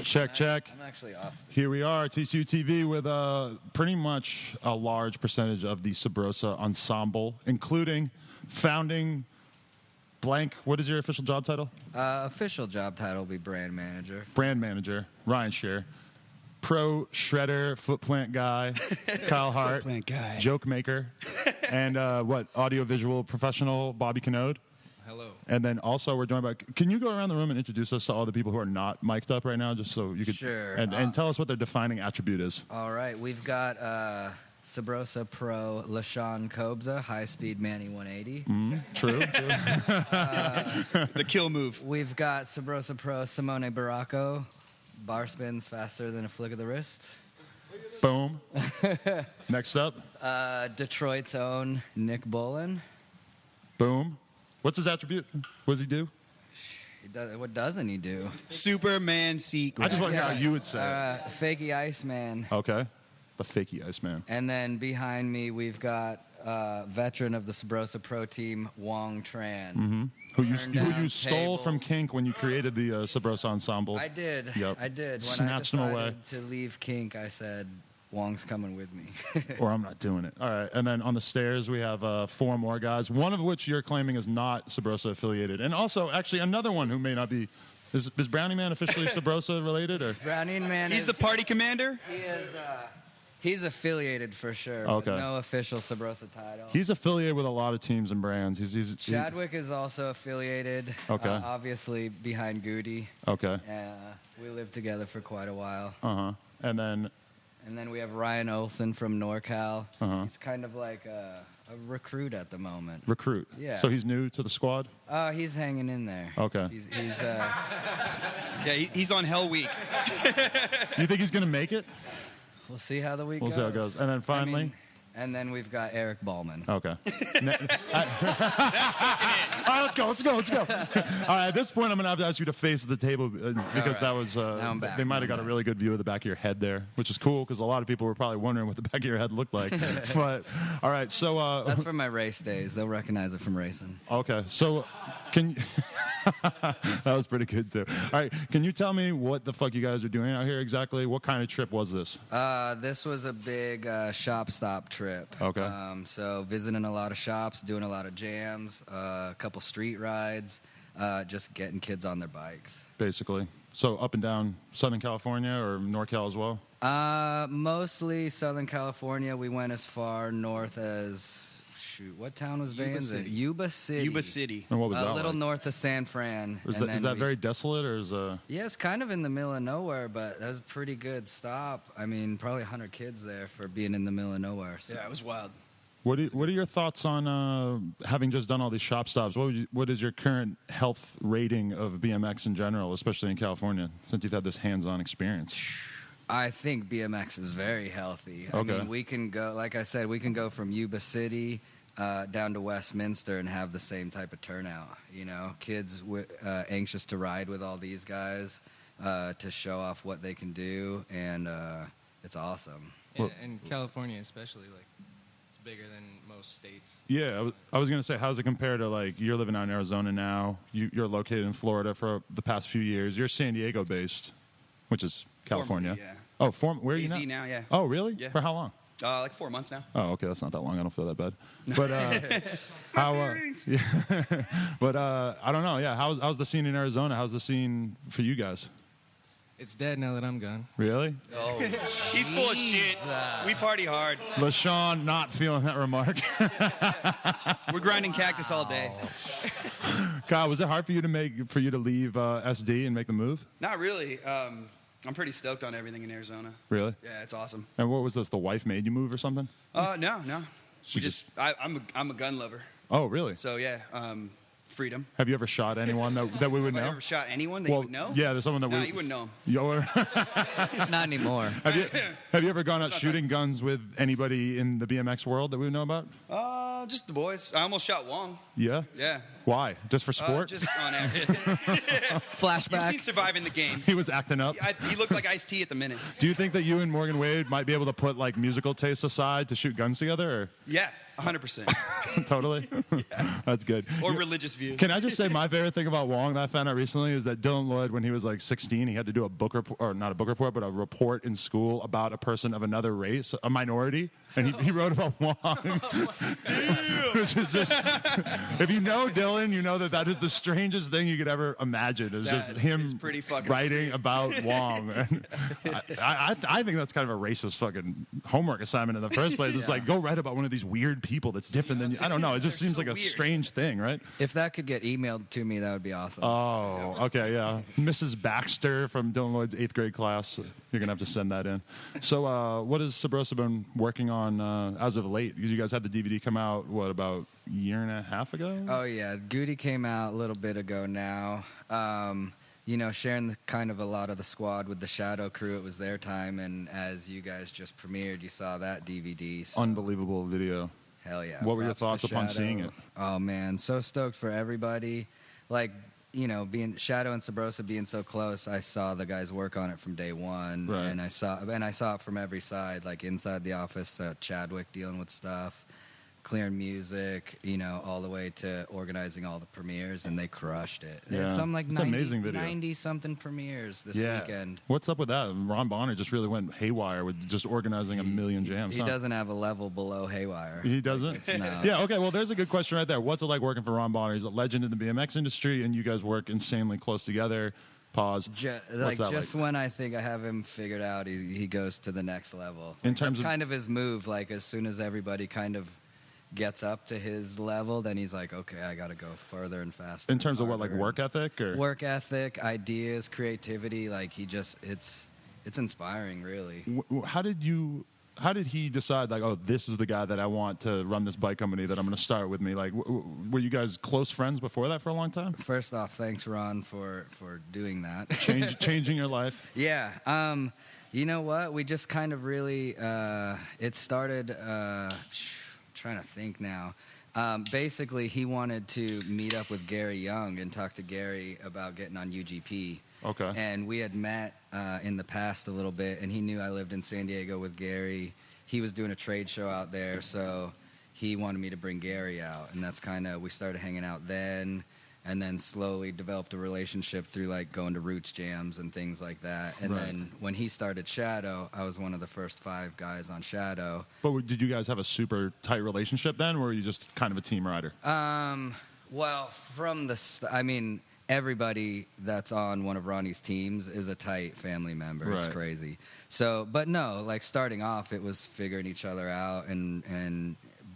Check. I'm actually off. Here we are, Tcu TV, with pretty much a large percentage of the Subrosa ensemble, including founding blank. What is your official job title? Official job title will be brand manager. Brand manager, Ryan Sher. Pro shredder, foot plant guy, Kyle Hart. Foot plant guy. Joke maker. And audiovisual professional, Bobby Kanode. Hello. And then also we're joined by, can you go around the room and introduce us to all the people who are not mic'd up right now, just so you could, Sure. and tell us what their defining attribute is. All right, we've got Subrosa Pro Lahsaan Kobza, high-speed Manny 180. True. The kill move. We've got Subrosa Pro Simone Baracco, bar spins faster than a flick of the wrist. Boom. Next up. Detroit's own Nick Bolin. Boom. What's his attribute? What does he do? What doesn't he do? Superman secret. I just want to hear how you would say it. Fakey Iceman. Okay. The fakey Iceman. And then behind me, we've got veteran of the Subrosa Pro team, Wong Tran. Who you Turn stole down from tables. Kink when you created the Subrosa ensemble. I did. Yep. I did. When Snatched I him away. decided to leave Kink, I said, Wong's coming with me. Or I'm not doing it. All right. And then on the stairs, we have 4 more guys, one of which you're claiming is not Subrosa affiliated. And also, actually, another one who may not be. Is Brownie Man officially Subrosa related? Or? Brownie Man He's is, the party commander? He is, he's affiliated for sure, Okay. but no official Subrosa title. He's affiliated with a lot of teams and brands. Chadwick is also affiliated, Okay. Obviously behind Goody. Okay. We lived together for quite a while. Uh-huh. And then we have Ryan Olson from NorCal. Uh-huh. He's kind of like a recruit at the moment. Recruit. Yeah. So he's new to the squad? He's hanging in there. Okay. He's Yeah, he's on Hell Week. You think he's going to make it? we'll see how the week We'll goes. see how it goes. And then finally? I mean, and then we've got Eric Bahlman. Okay. All right, let's go. All right, at this point, I'm going to have to ask you to face the table because right. that was, Now I'm back. they might have got a really good view of the back of your head there, which is cool because a lot of people were probably wondering what the back of your head looked like. But, all right, so. That's from my race days. They'll recognize it from racing. Okay, so can you. That was pretty good, too. All right, can you tell me what the fuck you guys are doing out here exactly? What kind of trip was this? This was a big shop stop trip. Okay. So visiting a lot of shops, doing a lot of jams, a couple street rides, just getting kids on their bikes. Basically. So up and down Southern California or NorCal as well? Mostly Southern California. We went as far north as, what town was Vans in? Yuba City. Yuba City. And what was that A little like? north of San Fran. Is And that then very desolate or is Yeah, it's kind of in the middle of nowhere, but that was a pretty good stop. I mean, probably 100 kids there for being in the middle of nowhere. So. Yeah, it was wild. What are your thoughts on having just done all these shop stops? What is your current health rating of BMX in general, especially in California, since you've had this hands-on experience? I think BMX is very healthy. Okay. I mean, we can go, like I said, we can go from Yuba City down to Westminster and have the same type of turnout. You know, kids anxious to ride with all these guys to show off what they can do, and it's awesome. Yeah, and California especially, like, it's bigger than most states. Yeah, I was going to say, how's it compare to, like, you're living out in Arizona now, you're located in Florida for the past few years, you're San Diego-based, which is California. Formerly, yeah. Oh, where are you AZ now? now, yeah. Oh, really? Yeah. For how long? Like 4 months now. Oh, okay, that's not that long. I don't feel that bad. But yeah. But I don't know. Yeah, how's the scene in Arizona? How's the scene for you guys? It's dead now that I'm gone. Really? Oh, He's full of shit. We party hard. Lahsaan not feeling that remark. We're grinding cactus all day. Kyle, was it hard for you to leave SD and make the move? Not really. I'm pretty stoked on everything in Arizona. Really? Yeah, it's awesome. And what was this? The wife made you move or something? No. She I'm a gun lover. Oh, really? So yeah, freedom. Have you ever shot anyone that we would Have I know? ever shot anyone that you would know? Yeah, there's someone that No, we. you wouldn't know him. not anymore. Have you ever gone out shooting guns with anybody in the BMX world that we would know about? Just the boys. I almost shot Wong. Yeah. Yeah. Why? Just for sport? Just on average. Flashback. You've seen Surviving the Game. He was acting up. He looked like Ice-T at the minute. Do you think that you and Morgan Wade might be able to put like musical tastes aside to shoot guns together? Yeah, 100%. Or? Totally. That's good. Or religious views. Can I just say my favorite thing about Wong that I found out recently is that Dylan Lloyd, when he was like 16, he had to do a book report, or not a book report, but a report in school about a person of another race, a minority, and he wrote about Wong. Which is just, if you know Dylan, you know that is the strangest thing you could ever imagine. It's just him it's pretty fucking writing sweet. about Wong. And I think that's kind of a racist fucking homework assignment in the first place. It's like, go write about one of these weird people that's different than you. I don't know. It just They're seems so like a weird. strange thing, right? If that could get emailed to me, that would be awesome. Oh, okay, yeah. Mrs. Baxter from Dylan Lloyd's 8th grade class. You're going to have to send that in. So what has Subrosa been working on as of late? You guys had the DVD come out, what, about a year and a half ago? Oh, yeah. Goody came out a little bit ago now. You know, sharing kind of a lot of the squad with the Shadow crew. It was their time, and as you guys just premiered, you saw that DVD. So Unbelievable video. hell yeah. What were your Props to thoughts upon Shadow. seeing it? Oh, man. So stoked for everybody. Like, you know, being Shadow and Subrosa being so close, I saw the guys work on it from day one. Right. And I saw it from every side, like inside the office, Chadwick dealing with stuff, clearing music, you know, all the way to organizing all the premieres, and they crushed it. Yeah. It's something like It's an amazing video. 90-something premieres this weekend. What's up with that? Ron Bonner just really went haywire with just organizing a million jams. He doesn't have a level below Haywire. He doesn't? It's no. Yeah, okay, well, there's a good question right there. What's it like working for Ron Bonner? He's a legend in the BMX industry, and you guys work insanely close together. Pause. Like that just like? when I think I have him figured out, he goes to the next level. In terms That's of- kind of his move. Like as soon as everybody kind of gets up to his level, then he's like, okay, I got to go further and faster. In terms of what, harder. like work ethic? Or? Work ethic, ideas, creativity. Like he just, it's inspiring, really. How did he decide, like, oh, this is the guy that I want to run this bike company that I'm going to start with me? Like, were you guys close friends before that for a long time? First off, thanks Ron for doing that. Changing your life? Yeah. You know what? We just kind of really, it started, trying to think now. Basically, he wanted to meet up with Gary Young and talk to Gary about getting on UGP. Okay. And we had met in the past a little bit, and he knew I lived in San Diego with Gary. He was doing a trade show out there, so he wanted me to bring Gary out. And that's kind of, we started hanging out then, and then slowly developed a relationship through like going to Roots jams and things like that. And Right. then when he started Shadow, I was one of the first 5 guys on Shadow. But did you guys have a super tight relationship then, or were you just kind of a team rider? Well, from I mean, everybody that's on one of Ronnie's teams is a tight family member. It's Right. crazy. So, but no, like starting off, it was figuring each other out,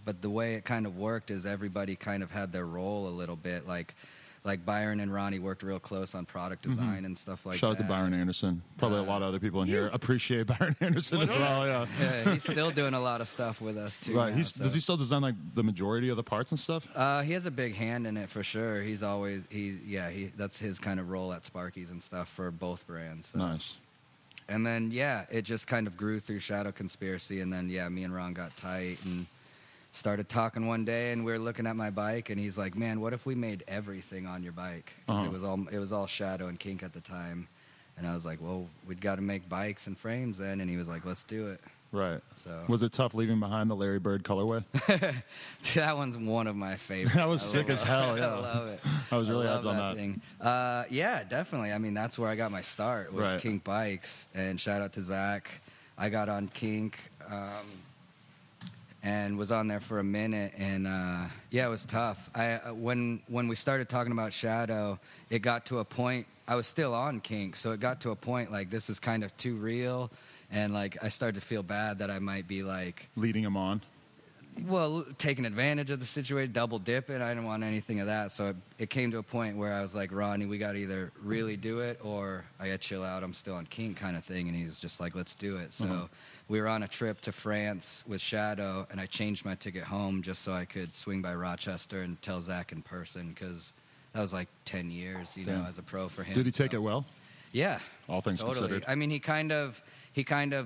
but the way it kind of worked is everybody kind of had their role a little bit. Like Byron and Ronnie worked real close on product design and stuff like Shout that. out to Byron Anderson. Probably a lot of other people in here appreciate Byron Anderson as well. Yeah. Yeah, he's still doing a lot of stuff with us too. Right. now, Does he still design like the majority of the parts and stuff? He has a big hand in it for sure. He's always that's his kind of role at Sparky's and stuff for both brands. So. Nice. And then it just kind of grew through Shadow Conspiracy, and then me and Ron got tight and started talking one day, and we were looking at my bike, and he's like, "Man, what if we made everything on your bike?" 'Cause it was all Shadow and Kink at the time, and I was like, "Well, we'd got to make bikes and frames then," and he was like, "Let's do it." Right. So Was it tough leaving behind the Larry Bird colorway? that one's one of my favorites. That was sick as hell. Yeah. I love it. I was really love hyped on that. thing. Yeah, definitely. I mean, that's where I got my start was Right. Kink bikes, and shout out to Zach. I got on Kink. And was on there for a minute, and it was tough. When we started talking about Shadow, it got to a point. I was still on Kink, so it got to a point like this is kind of too real, and like I started to feel bad that I might be like, Leading him on. well, taking advantage of the situation, double dipping. I didn't want anything of that, so it came to a point where I was like, Ronnie, we got to either really do it or I got to chill out. I'm still on Kink kind of thing, and he's just like, let's do it. So we were on a trip to France with Shadow, and I changed my ticket home just so I could swing by Rochester and tell Zach in person, because that was like 10 years, Damn. as a pro for him. Did he take so. it well? Yeah. All things Totally. considered. I mean, he kind of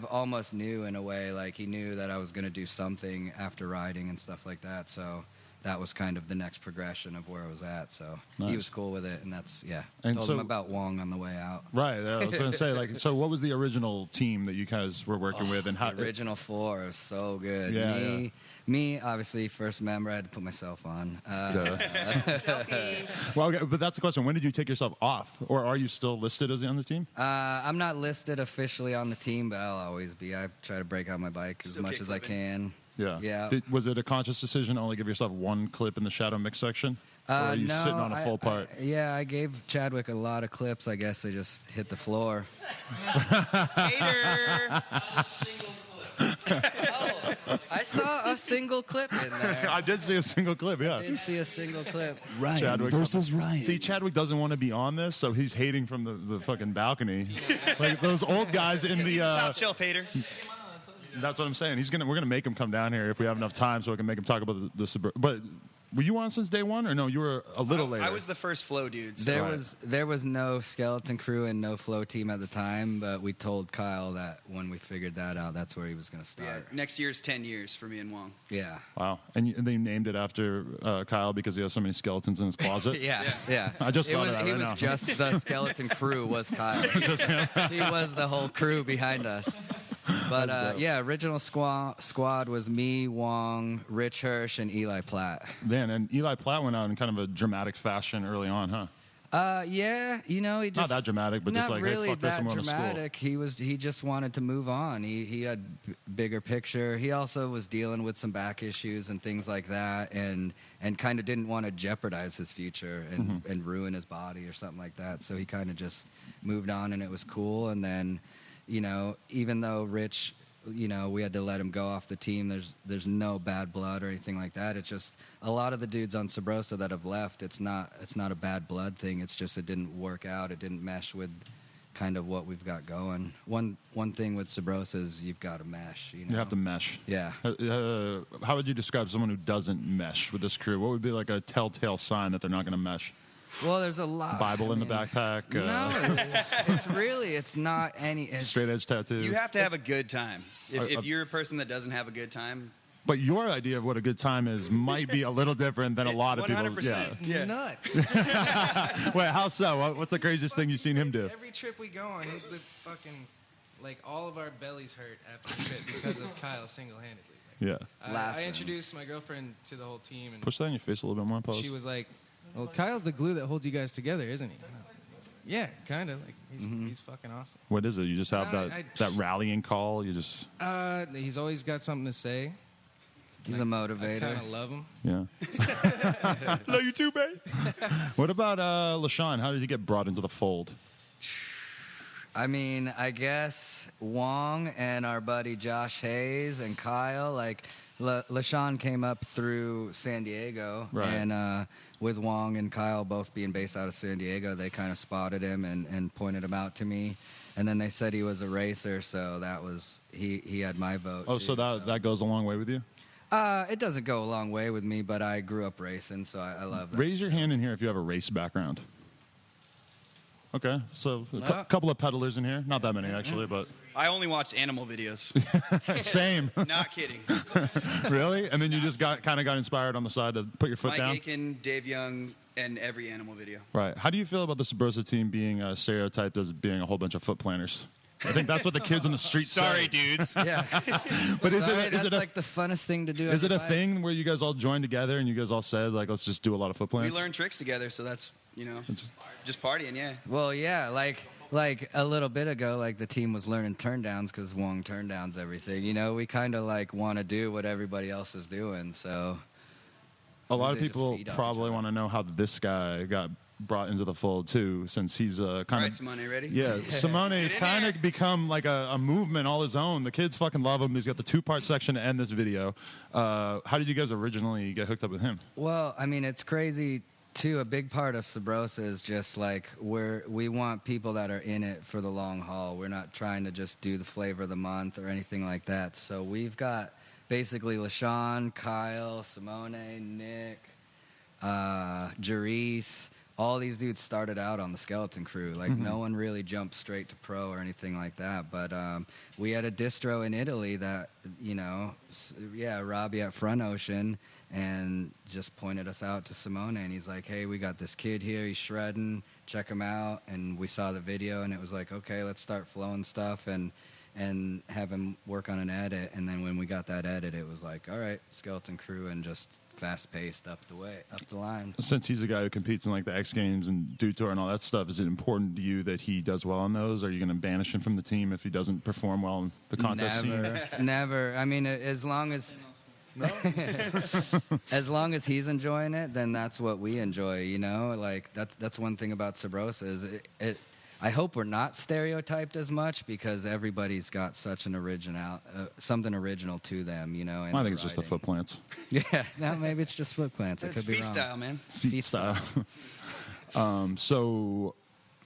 almost knew in a way, like he knew that I was going to do something after riding and stuff like that. So that was kind of the next progression of where I was at. So Nice. he was cool with it, and that's And told so- him about Wong on the way out. Right. I was going to say, like, so what was the original team that you guys were working with, and how? The original 4 was so good. Yeah, Me, obviously, first member. I had to put myself on. Well, okay, but that's the question. When did you take yourself off, or are you still listed as on the team? I'm not listed officially on the team, but I'll always be. I try to break out my bike as Still much as I kickflipping. can. Yeah. Was it a conscious decision to only give yourself one clip in the shadow mix section? Or are you No, sitting on a full part? I gave Chadwick a lot of clips. I guess they just hit the floor. Hater. I saw a single clip in there. I did see a single clip, yeah. Did see a single clip. Ryan Chadwick versus Ryan. See, Chadwick doesn't want to be on this, so he's hating from the fucking balcony. Like those old guys in the. Top shelf hater. That's what I'm saying. We're gonna make him come down here if we have enough time, so we can make him talk about the But were you on since day one, or no? You were a little later. I was the first flow dude. So There was no skeleton crew and no flow team at the time, but we told Kyle that when we figured that out, that's where he was going to yeah, start. next year's 10 years for me and Wong. Yeah. Wow. And they named it after Kyle because he has so many skeletons in his closet. Yeah. I just thought of that He right was now. just the skeleton crew was Kyle. He was the whole crew behind us. But original squad was me, Wong, Rich Hirsch, and Eli Platt. Man, and Eli Platt went out in kind of a dramatic fashion early on, huh? He just Not that dramatic, but just not like, really hey, fuck this, I'm that going to school. dramatic. He just wanted to move on. He had bigger picture. He also was dealing with some back issues and things like that, and kind of didn't want to jeopardize his future and ruin his body or something like that. So he kind of just moved on, and it was cool. And then, even though Rich, we had to let him go off the team. There's no bad blood or anything like that. It's just a lot of the dudes on Subrosa that have left. It's not a bad blood thing. It's just it didn't work out. It didn't mesh with kind of what we've got going. One thing with Subrosa is you've got to mesh. You have to mesh. Yeah. How would you describe someone who doesn't mesh with this crew? What would be like a telltale sign that they're not going to mesh? Well, there's a lot. Bible in the backpack. No, it's not any. It's, Straight edge tattoo. You have to have a good time. If you're a person that doesn't have a good time, But your idea of what a good time is might be a little different than a lot of people. 100%. Yeah. Nuts. Wait, how so? What's the craziest thing you've seen him do? Every trip we go on, he's the fucking, like, all of our bellies hurt after the trip because of Kyle single-handedly. Yeah. I Laughing. introduced my girlfriend to the whole team, and Push that in your face a little bit more, pose. she was like, well, Kyle's the glue that holds you guys together, isn't he? And I was like, yeah, kind of. Like, he's fucking awesome. What is it? You just have I- that rallying call? You just, He's always got something to say. He's a I motivator. kind of love him. yeah. Love you too, babe. What about Lahsaan? How did he get brought into the fold? I mean, I guess Wong and our buddy Josh Hayes and Kyle, like, Lahsaan came up through San Diego. Right. And with Wong and Kyle both being based out of San Diego, they kind of spotted him and pointed him out to me. And then they said he was a racer, so that was, he had my vote. Oh, too, so that goes a long way with you? It doesn't go a long way with me, but I grew up racing, so I love that. Raise your hand in here if you have a race background. Okay, so a couple of peddlers in here. Not that many, actually, but I only watched animal videos. same. Not kidding. Really? And then you just got inspired on the side to put your foot Mike down? Aiken, Dave Young, and every animal video. Right. How do you feel about the Subrosa team being stereotyped as being a whole bunch of foot planters? I think that's what the kids on the street say. dudes. Yeah. But is That's it like the funnest thing to do. is on it a the bike. thing where you guys all joined together and you guys all said, like, let's just do a lot of foot We plants? learned tricks together, so that's, just partying, yeah. Well, yeah, like a little bit ago, like the team was learning turndowns because Wong turndowns everything. We kind of like want to do what everybody else is doing. So A lot of They just people feed off probably each other. want to know how this guy got brought into the fold too, since he's kind All of right, Simone, ready? Yeah, Simone has in kind there. of become like a movement all his own. The kids fucking love him. He's got the 2-part section to end this video. How did you guys originally get hooked up with him? well, I mean, it's crazy too. A big part of Subrosa is just like we want people that are in it for the long haul. We're not trying to just do the flavor of the month or anything like that. So we've got basically Lahsaan, Kyle, Simone, Nick, Jerice. all these dudes started out on the Skeleton Crew. Like, no one really jumped straight to pro or anything like that. But we had a distro in Italy that, you know, Robbie at Front Ocean, and just pointed us out to Simone. And he's like, hey, we got this kid here. He's shredding. Check him out. And we saw the video, and it was like, okay, let's start flowing stuff and have him work on an edit. And then when we got that edit, it was like, all right, Skeleton Crew, and just fast-paced up the line. Since he's a guy who competes in like the X Games and Dude Tour and all that stuff, is it important to you that he does well on those? Are you going to banish him from the team if he doesn't perform well in the contest scene? Never. I mean, as long as as long as he's enjoying it, then that's what we enjoy. You know, like that's one thing about Subrosa is it. I hope we're not stereotyped as much, because everybody's got such an something original to them, you know. I think it's just the foot plants. Yeah, no, maybe it's just foot plants. It's feet style, man. Feet style. So,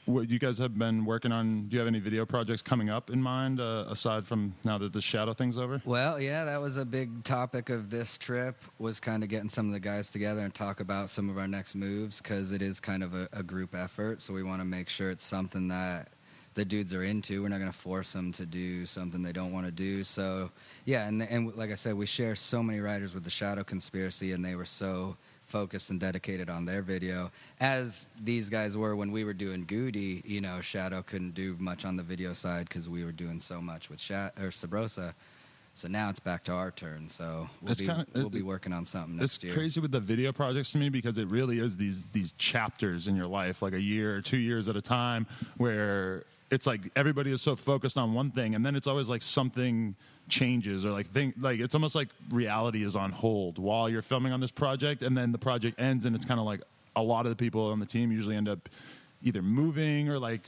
what you guys have been working on? Do you have any video projects coming up in mind, aside from now that the shadow thing's over? Well, yeah, that was a big topic of this trip, was kind of getting some of the guys together and talk about some of our next moves, because it is kind of a group effort, so we want to make sure it's something that the dudes are into. We're not going to force them to do something they don't want to do. So, yeah, and like I said, we share so many writers with the Shadow Conspiracy, and they were so focused and dedicated on their video, as these guys were when we were doing Goody. You know, Shadow couldn't do much on the video side because we were doing so much with Subrosa. So now it's back to our turn. So we'll be working on something next year. It's crazy with the video projects to me, because it really is these chapters in your life, like a year or 2 years at a time, where it's like everybody is so focused on one thing, and then it's always like something changes, or like it's almost like reality is on hold while you're filming on this project, and then the project ends, and it's kind of like a lot of the people on the team usually end up either moving or like,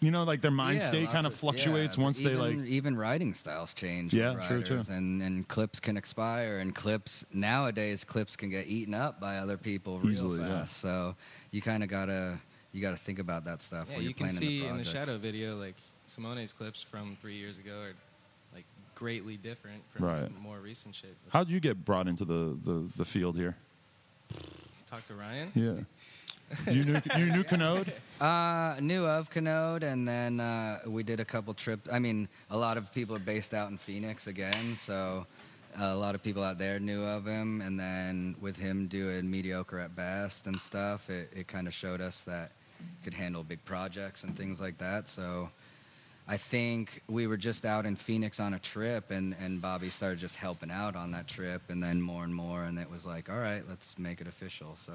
you know, like their mind state kind of fluctuates once even writing styles change. Yeah, with true. And clips can expire, and nowadays clips can get eaten up by other people real easily fast. Yeah. So you kind of gotta think about that stuff. Yeah, while you're you can planning see the in the project. Shadow video, like Simone's clips from 3 years ago are like greatly different from some more recent shit. How did you get brought into the field here? Talk to Ryan. Yeah. You knew Kanode? Knew of Kanode, and then we did a couple trips. I mean, a lot of people are based out in Phoenix again, so a lot of people out there knew of him. And then with him doing Mediocre at Best and stuff, it kind of showed us that he could handle big projects and things like that. So I think we were just out in Phoenix on a trip, and Bobby started just helping out on that trip, and then more and more, and it was like, all right, let's make it official. So.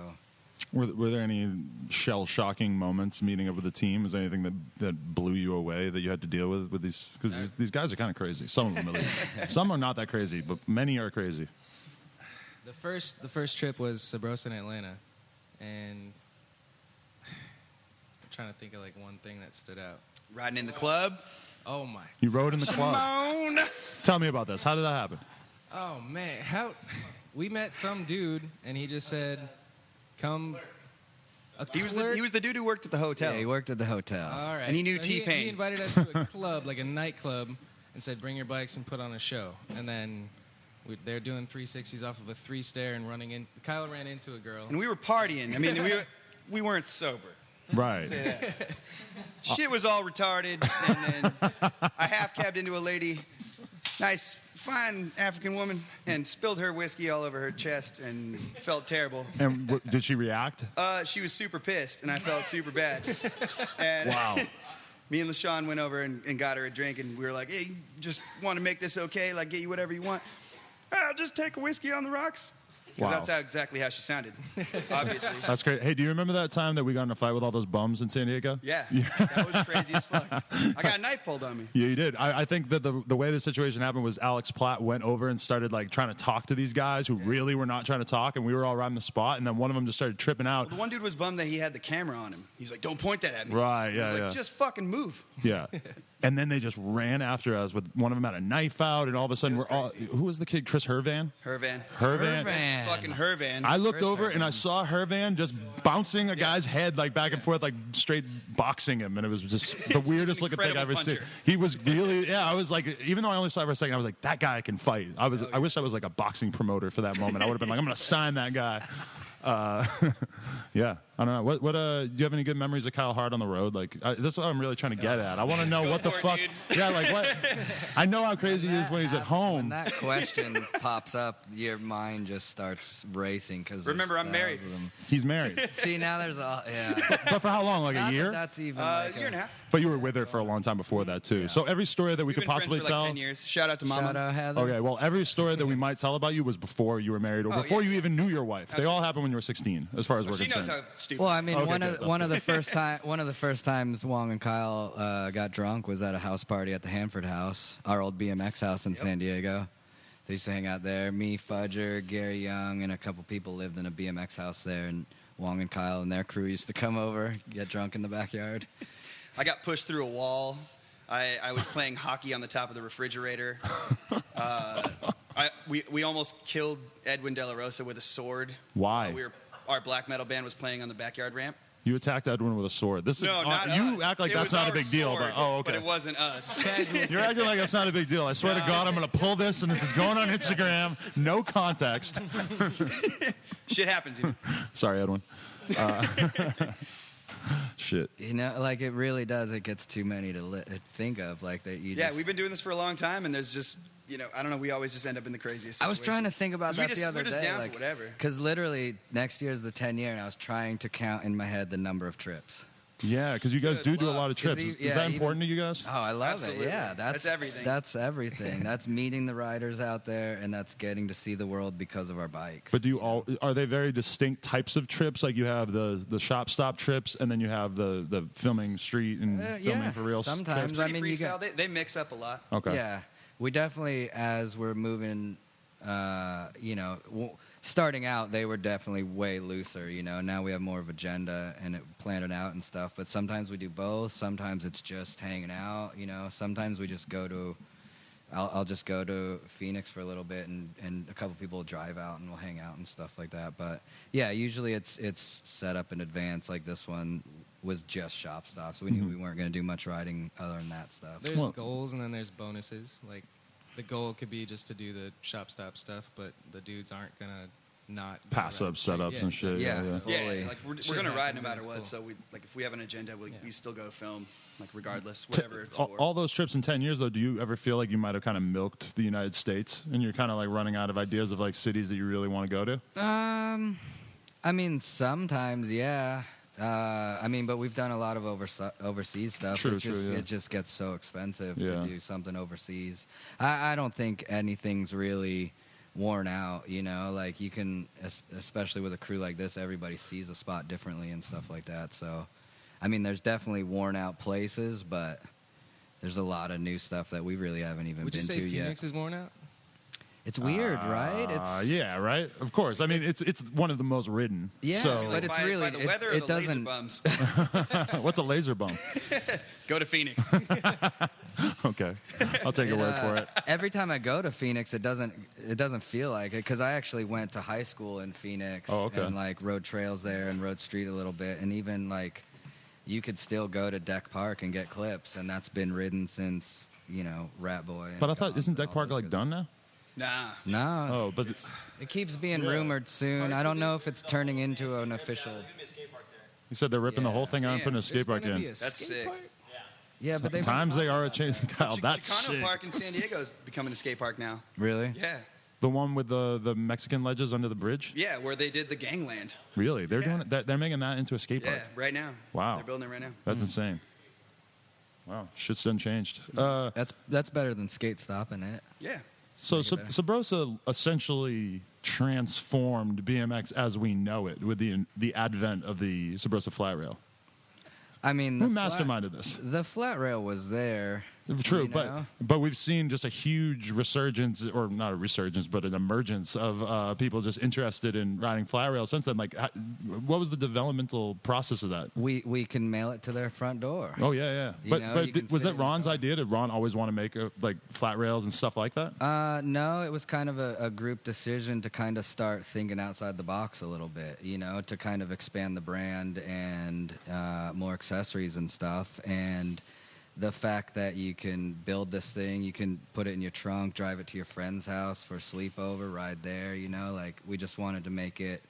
Were there any shell-shocking moments meeting up with the team? Is there anything that blew you away that you had to deal with these? Because these guys are kind of crazy. Some of them, at least. Some are not that crazy, but many are crazy. The first trip was Subrosa in Atlanta, and I'm trying to think of like one thing that stood out. Riding in the club. Oh my! You rode in the club. Simone. Tell me about this. How did that happen? Oh man, we met some dude, and he just said, "Come." He was the dude who worked at the hotel. Yeah, he worked at the hotel. All right. And he knew So T-Pain. He invited us to a club, like a nightclub, and said, "Bring your bikes and put on a show." And then they're doing 360s off of a 3-stair and running in. Kyle ran into a girl. And we were partying. I mean, we weren't sober. Right. Shit was all retarded, and then I half-cabbed into a lady, nice, fine African woman, and spilled her whiskey all over her chest and felt terrible. And did she react? She was super pissed, and I felt super bad. And Wow. me and Lahsaan went over and got her a drink, and we were like, hey, you just want to make this okay? Like, get you whatever you want. I'll just take a whiskey on the rocks. Because Wow. that's exactly how she sounded, obviously. That's great. Hey, do you remember that time that we got in a fight with all those bums in San Diego? Yeah, that was crazy as fuck. I got a knife pulled on me. Yeah, you did. I think that the way the situation happened was Alex Platt went over and started like trying to talk to these guys who really were not trying to talk, and we were all around the spot, and then one of them just started tripping out. The one dude was bummed that he had the camera on him. He's like, don't point that at me. Right, yeah, I was like, yeah. just fucking move. Yeah. And then they just ran after us with one of them had a knife out, and all of a sudden It was we're all. crazy. Who was the kid? Chris Hervan? Hervan. Hervan. Hervan. Fucking Hervan. I looked Chris over Hervan. and I saw Hervan just bouncing a guy's head like back and forth, like straight boxing him, and it was just the weirdest looking thing I've ever Incredible seen. puncher. He was really, I was like, even though I only saw it for a second, I was like, that guy can fight. I wish I was like a boxing promoter for that moment. I would have been like, I'm gonna sign that guy. Yeah. I don't know. What do you have any good memories of Kyle Hart on the road? Like, this is what I'm really trying to get at. I want to know what the fuck. Yeah, like what? I know how crazy he is when he's at home. When that question pops up, your mind just starts racing because Remember, I'm married. He's married. See, now there's all But for how long? Like a year? That's even A year and a half. But you were with her for a long time before that too. Yeah. So every story that we We've could been friends possibly for like tell. 10 years. Shout out to Mama. Shout out Heather. Okay, well, every story that we might tell about you was before you were married or before you even knew your wife. They all happened when you were 16, as far as we're She knows concerned. how stupid. Well, I mean, Okay, one of the first times Wong and Kyle got drunk was at a house party at the Hanford House, our old BMX house in San Diego. They used to hang out there. Me, Fudger, Gary Young, and a couple people lived in a BMX house there, and Wong and Kyle and their crew used to come over, get drunk in the backyard. I got pushed through a wall. I was playing hockey on the top of the refrigerator. We almost killed Edwin De La Rosa with a sword. Why? Our black metal band was playing on the backyard ramp. You attacked Edwin with a sword. This is No, not you us. act like It that's was not a our big deal, sword, but okay. But it wasn't us. You're acting like that's not a big deal. I swear to God, I'm going to pull this, and this is going on Instagram. No context. Shit happens, you know. Sorry, Edwin. Shit. You know, like it really does. It gets too many to think of. Like that. Yeah, we've been doing this for a long time, and there's just, I don't know. We always just end up in the craziest. I was trying to think about that the other We're just day. down like, for whatever. Because literally next year is the 10 year, and I was trying to count in my head the number of trips. Yeah, because you guys do a lot of Is trips. he- Is yeah, that even- important to you guys? Oh, I love Absolutely. it. Yeah, That's everything. That's everything. That's meeting the riders out there, and that's getting to see the world because of our bikes. But do you all are they very distinct types of trips? Like you have the shop stop trips, and then you have the filming street and filming yeah, for real. sometimes. trips? I mean, you freestyle. got- They mix up a lot. Okay. Yeah, we definitely, as we're moving, starting out, they were definitely way looser. Now we have more of agenda and it planned out and stuff. But sometimes we do both. Sometimes it's just hanging out. Sometimes we just go to. I'll just go to Phoenix for a little bit, and a couple people will drive out and we'll hang out and stuff like that. But yeah, usually it's set up in advance. Like this one was just shop stops. We knew we weren't going to do much riding other than that stuff. There's Well- goals and then there's bonuses. Like the goal could be just to do the shop stop stuff, but the dudes aren't gonna not do Pass that up shit. setups Yeah, and shit. Yeah. Yeah. Fully. Yeah, like we're Shit gonna ride no happens and matter it's what. cool. So if we have an agenda, we still go film, like regardless, T- whatever it's all, for. all those trips in 10 years, though, do you ever feel like you might have kind of milked the United States and you're kind of like running out of ideas of like cities that you really want to go to? I mean, sometimes, yeah. But we've done a lot of overseas stuff. True, It's just, true, yeah. It just gets so expensive Yeah. to do something overseas. I don't think anything's really worn out, Like you can, especially with a crew like this, everybody sees a spot differently and stuff like that. So, I mean, there's definitely worn out places, but there's a lot of new stuff that we really haven't even Would you been say to Phoenix yet. is worn out? It's weird, right? Yeah, right? Of course. I mean, it's one of the most ridden. Yeah, So, but it's by, really by the weather or it the laser doesn't. bums. what's a laser bump? Go to Phoenix. Okay. I'll take your word for it. Every time I go to Phoenix, it doesn't feel like it because I actually went to high school in Phoenix Oh, okay. and like rode trails there and rode street a little bit, and even like you could still go to Deck Park and get clips, and that's been ridden since Rat Boy. and But I thought, Guns isn't and Deck all Park those like guys. done now? Nah. No, Oh, but it's, it keeps being rumored soon. I don't know if it's turning into an official. you said they're ripping the whole Yeah. thing out and Yeah. putting a skate park There's gonna be in. a That's skate sick. park? Yeah, but they Times they are a change. Kyle, that's Chicano sick. Park in San Diego is becoming a skate park now. really. Yeah. The one with the Mexican ledges under the bridge? Yeah, where they did the gangland. Really? They're doing it, they're making that into a skate park. Yeah, right now. Wow. They're building it right now. That's insane. Wow, shit's done changed. That's better than skate stopping it. Yeah. So Make it better. Subrosa essentially transformed BMX as we know it with the advent of the Subrosa flat rail. I mean, Who masterminded this? The flat rail was there. True, you know? but we've seen just a huge resurgence, or not a resurgence, but an emergence of people just interested in riding flat rail since then. Like, what was the developmental process of that? We can mail it to their front door. Oh yeah. You know, you can Was fit it that in the Ron's car. idea? Did Ron always want to make like flat rails and stuff like that? No, it was kind of a group decision to kind of start thinking outside the box a little bit, to kind of expand the brand and more accessories and stuff. And the fact that you can build this thing, you can put it in your trunk, drive it to your friend's house for sleepover, ride there, like we just wanted to make it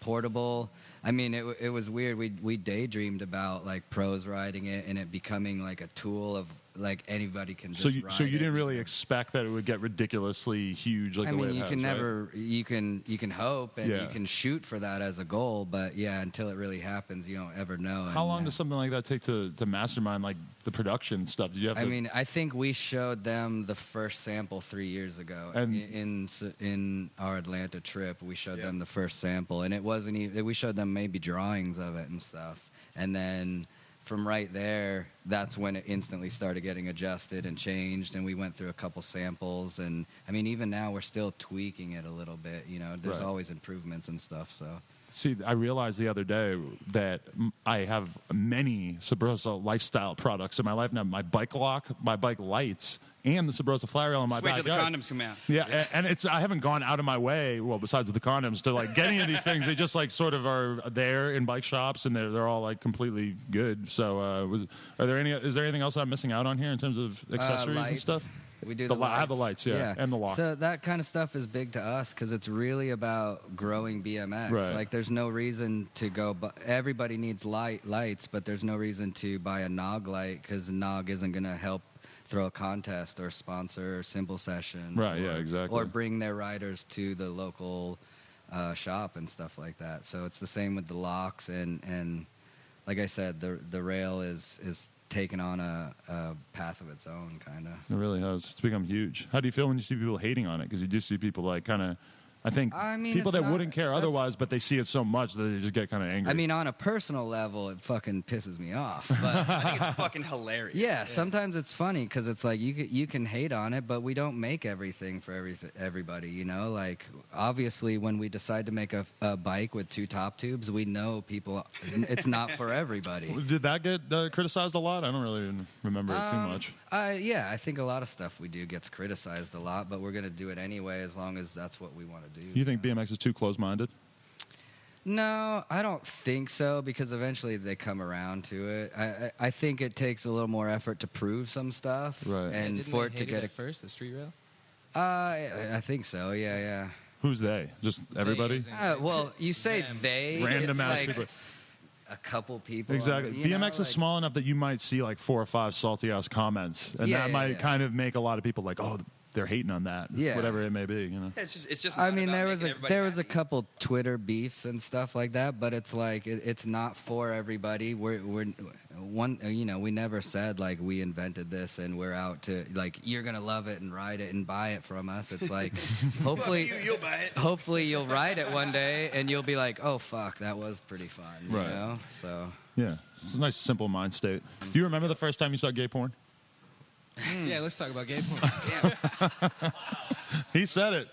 portable. I mean, it was weird. We daydreamed about like pros riding it and it becoming like a tool of like anybody can just ride so you it. didn't really expect that it would get ridiculously huge like I the way mean, it you has, can right? never, you can hope and Yeah. you can shoot for that as a goal, but yeah, until it really happens, you don't ever know. How And, long does something like that take to mastermind, like the production stuff? Did you have to? I mean, I think we showed them the first sample 3 years ago And- in our Atlanta trip. We showed them the first sample, and it wasn't even. We showed them maybe drawings of it and stuff, and then from right there, that's when it instantly started getting adjusted and changed, and we went through a couple samples. And I mean, even now we're still tweaking it a little bit. You know, there's Right. always improvements and stuff. So. See, I realized the other day that I have many Subrosa lifestyle products in my life now. My bike lock, my bike lights, and the Subrosa fly rail in my Just wait till the backyard. condoms come out. Yeah, and it's I haven't gone out of my way, well, besides with the condoms, to like get any of these things. They just like sort of are there in bike shops, and they're all like completely good. So, is there anything else I'm missing out on here in terms of accessories and Lights. stuff? We do I have the lights, yeah, and the lock. So that kind of stuff is big to us because it's really about growing BMX. Right. Like, there's no reason to go. Everybody needs lights, but there's no reason to buy a Nog light because the Nog isn't going to help throw a contest or sponsor a simple session. Right, yeah, exactly. Or bring their riders to the local shop and stuff like that. So it's the same with the locks and like I said, the rail is taken on a path of its own, kind of. It really has. It's become huge. How do you feel when you see people hating on it? Because you do see people like kind of, I think mean, people it's that not- wouldn't care that's- otherwise, but they see it so much that they just get kind of angry. I mean, on a personal level, it fucking pisses me off. But I think it's fucking hilarious. yeah, sometimes it's funny because it's like you can hate on it, but we don't make everything for everybody. You know, like obviously when we decide to make a bike with 2 top tubes, we know people. It's not for everybody. Did that get criticized a lot? I don't really even remember it too much. Yeah, I think a lot of stuff we do gets criticized a lot, but we're gonna do it anyway as long as that's what we want to do. You think BMX is too close-minded? No, I don't think so because eventually they come around to it. I think it takes a little more effort to prove some stuff, Right. and Didn't for they it to hate get at first, the street rail? I think so. Yeah. Who's they? Just everybody? as in- Well, you say Them. they, Random it's ass like people. a couple people. Exactly. you know, BMX is like- small enough that you might see like 4 or 5 salty ass comments, and Yeah, that yeah, might yeah. kind of make a lot of people like, oh, they're hating on that. Yeah. Whatever it may be, you know. It's just. I not mean, about there was making a everybody happy. couple Twitter beefs and stuff like that, but it's like it's not for everybody. We're one. You know, we never said like we invented this and we're out to like you're gonna love it and ride it and buy it from us. It's like hopefully You'll buy it. hopefully you'll ride it one day and you'll be like, oh fuck, that was pretty fun. You Right. know, so. Yeah. It's a nice, simple mind state. Do you remember the first time you saw gay porn? Yeah, let's talk about gay porn. He said it.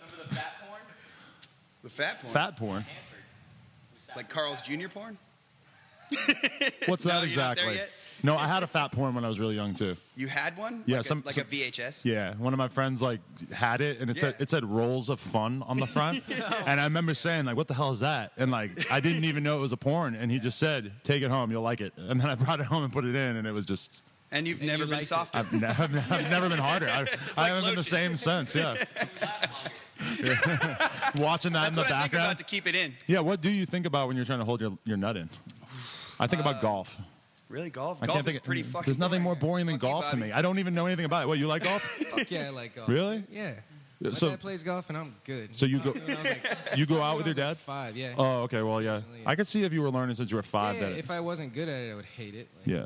The fat porn. Fat porn. Like Carl's Jr. porn. What's No, that you're not there exactly? yet? No, I had a fat porn when I was really young too. You had one? Yeah, like a VHS. Yeah, one of my friends like had it, and it said "Rolls of Fun" on the front, and I remember saying like, "What the hell is that?" And like I didn't even know it was a porn, and he just said, "Take it home, you'll like it." And then I brought it home and put it in, and it was just. And you've And never you been liked it. softer. I've never been harder. I haven't been the lotion. same since. Yeah. Watching that in That's the what I think background. about to keep it in. Yeah. What do you think about when you're trying to hold your nut in? I think about golf. Really, golf? I Golf can't is think. pretty fucking. There's nothing more boring than Fuck you, golf to Bobby. me. I don't even know anything about it. What, you like golf? Fuck yeah, I like golf. Really? Yeah. My So- dad plays golf and I'm good. So you go. When I was like, You go out with your when I dad? was like 5, yeah. Oh, okay. Well, yeah. I could see if you were learning since you were 5. yeah, that if I wasn't good at it, I would hate it. Like, yeah.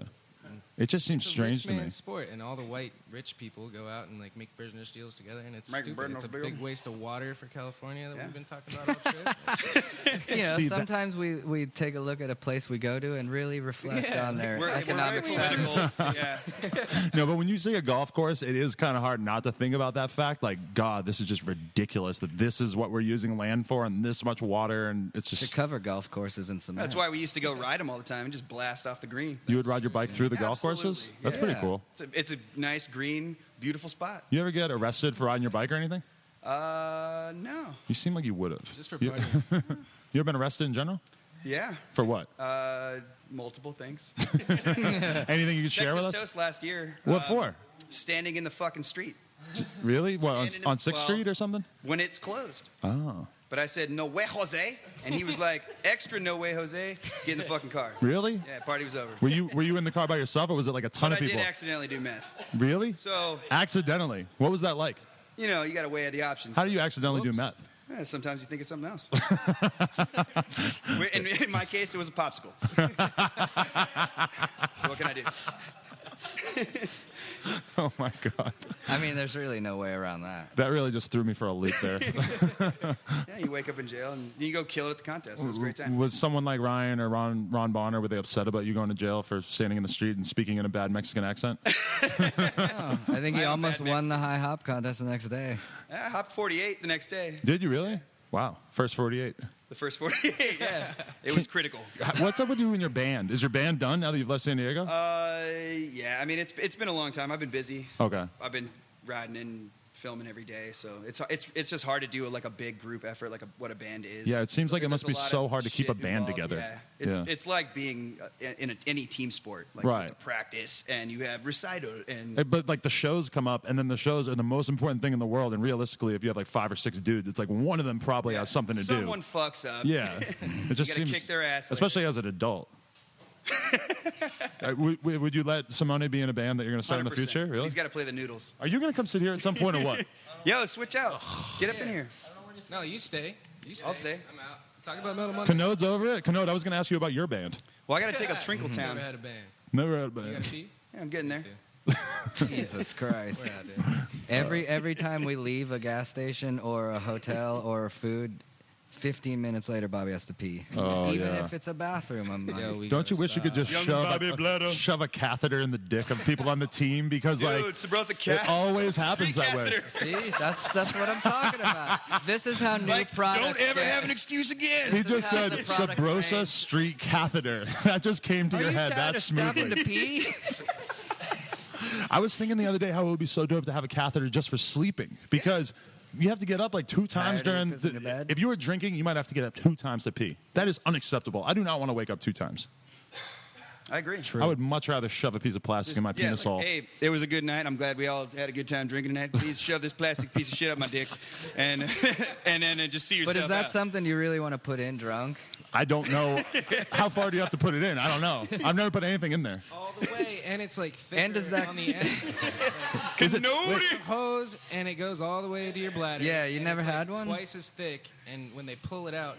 It just seems It's a strange rich to me. man's sport, and all the white rich people go out and like make business deals together, and it's Make stupid. business It's a deal. big waste of water for California that Yeah. we've been talking about all trip. You know, See, that- sometimes we take a look at a place we go to and really reflect Yeah, on their We're economic very status. political. Yeah. No, but when you say a golf course, it is kind of hard not to think about that fact. Like, God, this is just ridiculous that this is what we're using land for and this much water. And it's To just. cover golf courses in cement. That's why we used to go ride them all the time and just blast off the green. You would ride your bike through the golf courses? Absolutely. That's pretty Yeah. cool. It's a nice green, beautiful spot. You ever get arrested for riding your bike or anything? No. You seem like you would have. Just for you, partying. you ever been arrested in general? Yeah. For what? Multiple things. Anything you could share with Texas us? Toast last year. What for? Standing in the fucking street Really? What, standing on in- 6th well- Street or something? when it's closed. Oh. But I said, no way, Jose. And he was like, extra no way, Jose. Get in the fucking car. Really? Yeah, party was over. Were you in the car by yourself, or was it like a ton But of I people? did accidentally do meth. Really? So, Accidentally. What was that like? you know, you got to weigh the options. How do you accidentally do Whoops. meth? Yeah, sometimes you think it's something else. In my case, it was a popsicle. What can I do? Oh my God. I mean, there's really no way around that. That really just threw me for a loop there. Yeah, you wake up in jail and you go kill it at the contest. It was a great time. Was someone like Ryan or Ron Bonner, were they upset about you going to jail for standing in the street and speaking in a bad Mexican accent? Oh, I think he I'm almost bad won the high hop contest the next day. I hopped 48 the next day. Did you really? Wow. First 48. The first 48, yeah. It was critical. What's up with you and your band? Is your band done now that you've left San Diego? Yeah, I mean, it's been a long time. I've been busy. Okay. I've been riding and filming every day, so it's just hard to do like a big group effort, like what a band is. Yeah, it seems So like it must there's be a lot so of hard to keep a shit band involved. together. Yeah, it's like being in any team sport. Like Right. You have to practice, and you have recital, and But like the shows come up, and then the shows are the most important thing in the world. And realistically, if you have like 5 or 6 dudes, it's like one of them probably has something to someone do. fucks up. Yeah, it just gotta seems, kick their ass like especially as an adult. Would you let Simone be in a band that you're going to start in the 100%. future? Really? He's got to play the noodles. Are you going to come sit here at some point or what? Yo, switch out. Get up in here. No, you stay. You stay. I'll stay. I'm out. Talk about Metal Monday. Canode's over it. Canode, I was going to ask you about your band. Well, I got to take a Trinkle Town. Never had a band. Never had a You got a band. pee? Yeah, I'm getting there. Jesus Christ. We're out there. Every time we leave a gas station or a hotel or food, 15 minutes later, Bobby has to pee. Oh, Even yeah. if it's a bathroom, I'm like, Yo, we Don't you gotta wish you could stop. just Young shove a catheter in the dick of people on the team? Because Dude, like Subrosa it always happens Street that way. Catheter. see, that's what I'm talking about. This is how new products don't ever get- have an excuse again. He This is just how said the product Subrosa range- Street Catheter. That just came to Are your you head trying that to stop him smoothly. to pee? I was thinking the other day how it would be so dope to have a catheter just for sleeping because you have to get up like 2 times Tired during. of pissing your bed? If you were drinking, you might have to get up 2 times to pee. That is unacceptable. I do not want to wake up 2 times. I agree. I would much rather shove a piece of plastic in my Yeah, penis like, hole. hey, it was a good night. I'm glad we all had a good time drinking tonight. Please shove this plastic piece of shit up my dick, and and then just see yourself But is that out. something you really want to put in drunk? I don't know how far do you have to put it in. I don't know. I've never put anything in there. All the way, and it's like thicker And does that- on the end. Is it- Kanode! wait, It's a hose, and it goes all the way to your bladder. Yeah, you and never it's like had one? Twice as thick, and when they pull it out,